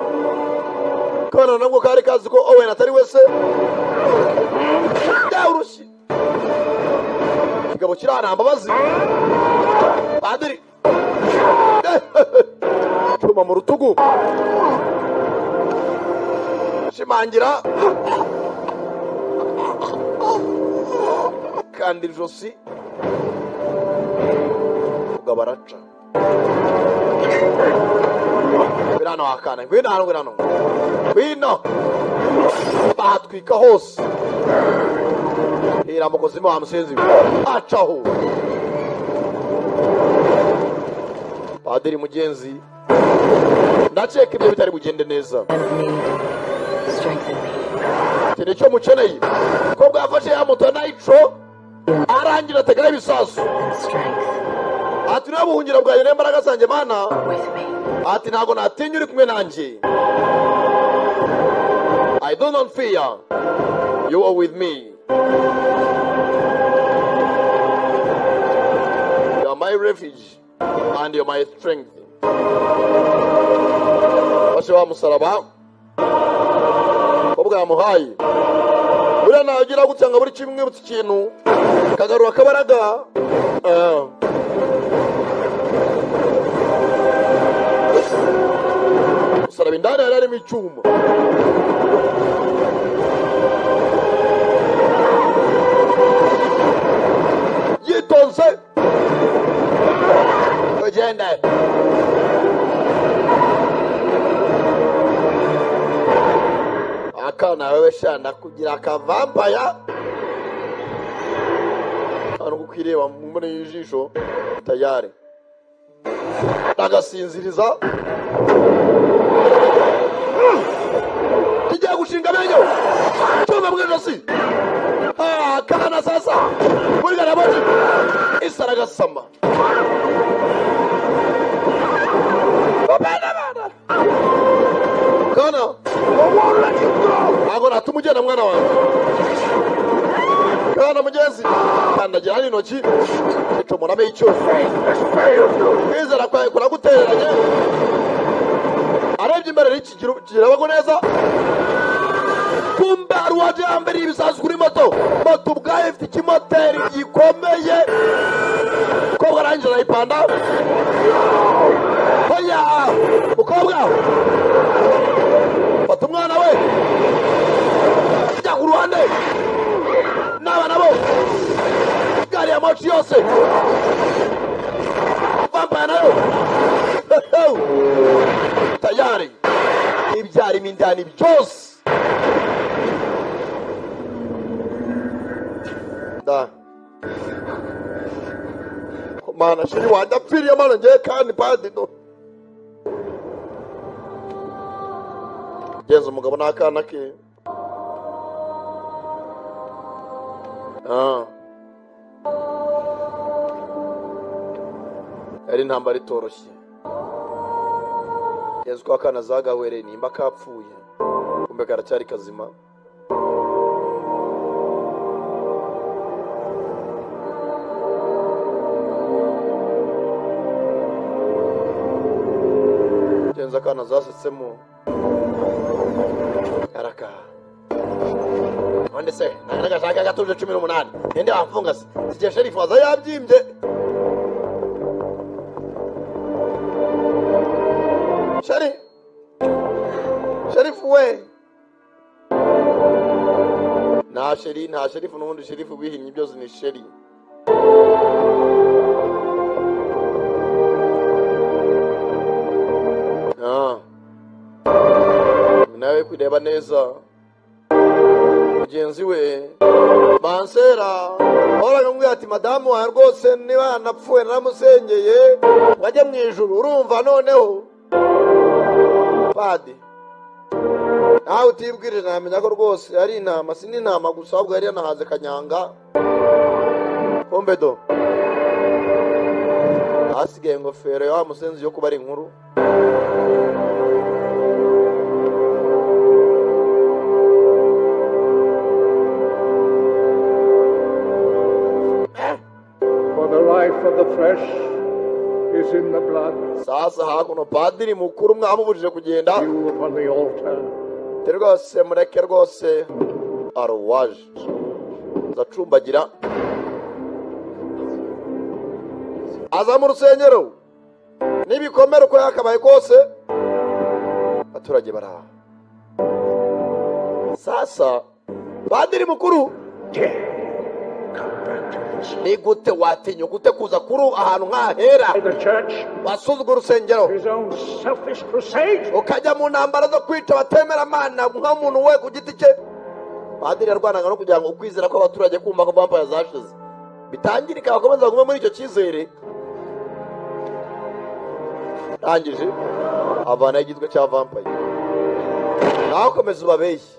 kana nabwo kari kazi ko Owen atari we se urushyi kigabo kirana mbabazi padiri cyuma mu rutugu shimangira kandi ijosi ugabaraca birano akana ngwino bahatwika hose hira mukozima wa musenzi acaho padiri mugenzi ndaceka ibyo bitari bugende neza kene cyo mukeneye ko bwafashe ya moto nitro arangira ategera ibisasu ati nabuhungira bwaje nembaraga zanjye mana ati ntago natinya uri kumwe nanjye. I do not fear, you are with me. You are my refuge and you are my strength. Bashe wa musaraba obwa muhayi buriya nagira gutanga buri kimwe butse ikintu kagarura akabaraga musaraba indani yari arimo icyuma yitonze ugende akana wewe shana kugira akavampaya hano kukwireba mu mbone y'ijisho tayari agasinziriza kijya gushinga amenyo cyuma bw'ijosi akana sasa burya nabonye isaragasama kana ntabwo natuma ugenda mwana wanjye kana mugenzi kandagira hano intoki icomoramo icyuma kwizera kwawe kuragutereranye arebye imbere kirabako neza kumbe hari uwaje yambere ibisasu kuri moto ubwayo ifite ikimoteri gikomeye umukobwa arangije arayipanda oya mukobwa fata umwana we jya ku ruhande n'abana bo gari ya moshi yose vampaya nayo tayari ibyarimo indani byose da mana shiri wajya apfiriye mana ngiye kandi padi no genza umugabo n'akana ke ari intambara itoroshye genza uko akana zagahwereye nimba kapfuye kumbe karacyari kazima genza akana zasetsemo araka wande se nagashaka gatuje 18 nende wafunga se sije sherifu waza yabyimbye sherifu we nta sherifu n'ubundi sherifu bihinnye byose ni sheri nawe kwireba neza mugenzi we Mansera horaga ngwe ati madamu wa rwose niba napfuye naramusengeye wajye mu ijuru urumva noneho padi nawe utibwirije namenya ko rwose ari intama sindi intama gusa ahubwo yari yanahaze kanyanga pombe do hasigaye ingofero ya wa musenzi yo kuba ari inkuru For the life of the flesh is in the blood. Sasa hakuno padiri mukuru mwamubujije kugenda. You upon the altar. Rwose mureke rwose aruwaje zacumbagira aza mu rusengero n'ibikomere uko yakabaye kose abaturage baraha. Sasa padiri mukuru ni gute watinya gute kuza kuru ahantu nk'ahera wasuzugura urusengero ukajya mu ntambara zo kwica abatemera Imana nk'umuntu we ku giti cye. Padiri yarwanaga no kugira ngo ukwizera kw'abaturage kumva ko vampire zashize bitangirika bakomeza gume muri icyo cyizere. Rangije avana igitwe cya vampire naho komeza ubabeshye.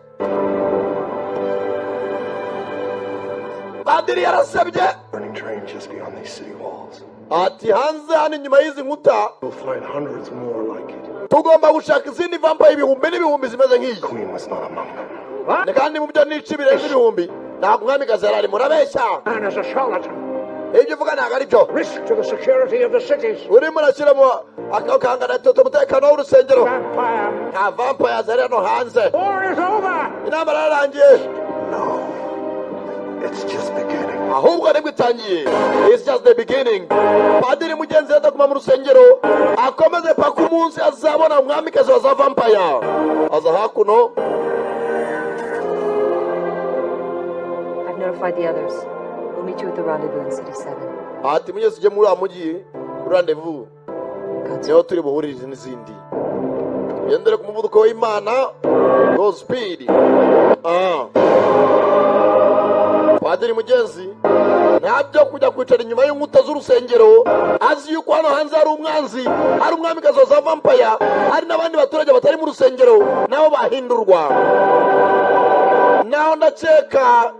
Padiri yarasabye ati hanze hano inyuma y'izi nkuta tugomba gushaka izindi vampire ibihumbi n'ibihumbi zimeze nk'iyi kandi mu byo nica ibirenze ibihumbi ntabwo umwamikazi yari ari murabeshya ibyo uvuga ntabwo ari byo urimo urashyira mu akangana toto umutekano w'urusengero nta vampire zari hano hanze inama yararangiye ahubwo nibwo itangiye. It's just the beginning. Padiri mugenzi ataguma mu rusengero akomeze paka umunsi azabona umwamikazi wa za vampire aza hakuno. I've notified the others. We'll meet you at the rendezvous in City 7. Ati mugeze uje muri amugiye kuri rendezvous niho turi buhuririze n'izindi yendere ku muvuduko w'Imana go speed. Padiri mugenzi ntabyo kujya kwicara inyuma y'inkuta z'urusengero azi yuko hano hanze hari umwanzi, hari umwamikazi wa za vampire, hari n'abandi baturage batari mu rusengero nabo bahindurwa. Naho ndakeka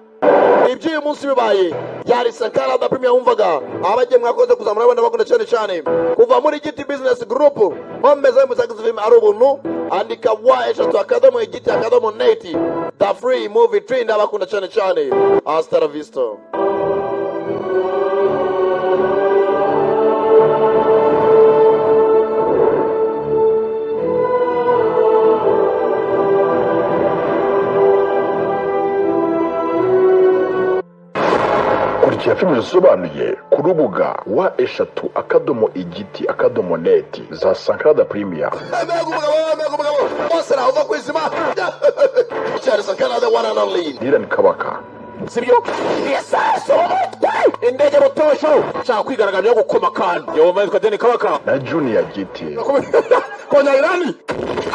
ibyo uyu munsi bibaye yari Sankara da Premier wumvaga abagiye mwakoze kuzamura abana bakunda cyane cyane kuva muri Giti Business Group bameze mu sagize film ari ubuntu andika wa eshatu akadomo igiti akadomo net the free movie trend abakunda cyane cyane. Hasta la vista. kurikira filime zisobanuye ku rubuga wa eshatu akadomo igiti akadomo net za Sankara da Premier. Bose naho ku izima cyari Sankara the one and only Dylan Kabaka. Sibyo yesaso indege butosho cyangwa kwigaragaza yo gukoma kandi yo mazwa Dylan Kabaka na Junior Giti konya irani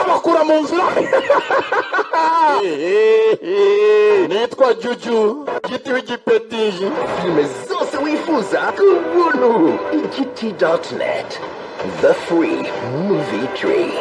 abakura mu nzira nitwa Juju Giti w'igipetiji filime zose wifuza ku buntu igiti.net the free movie tree.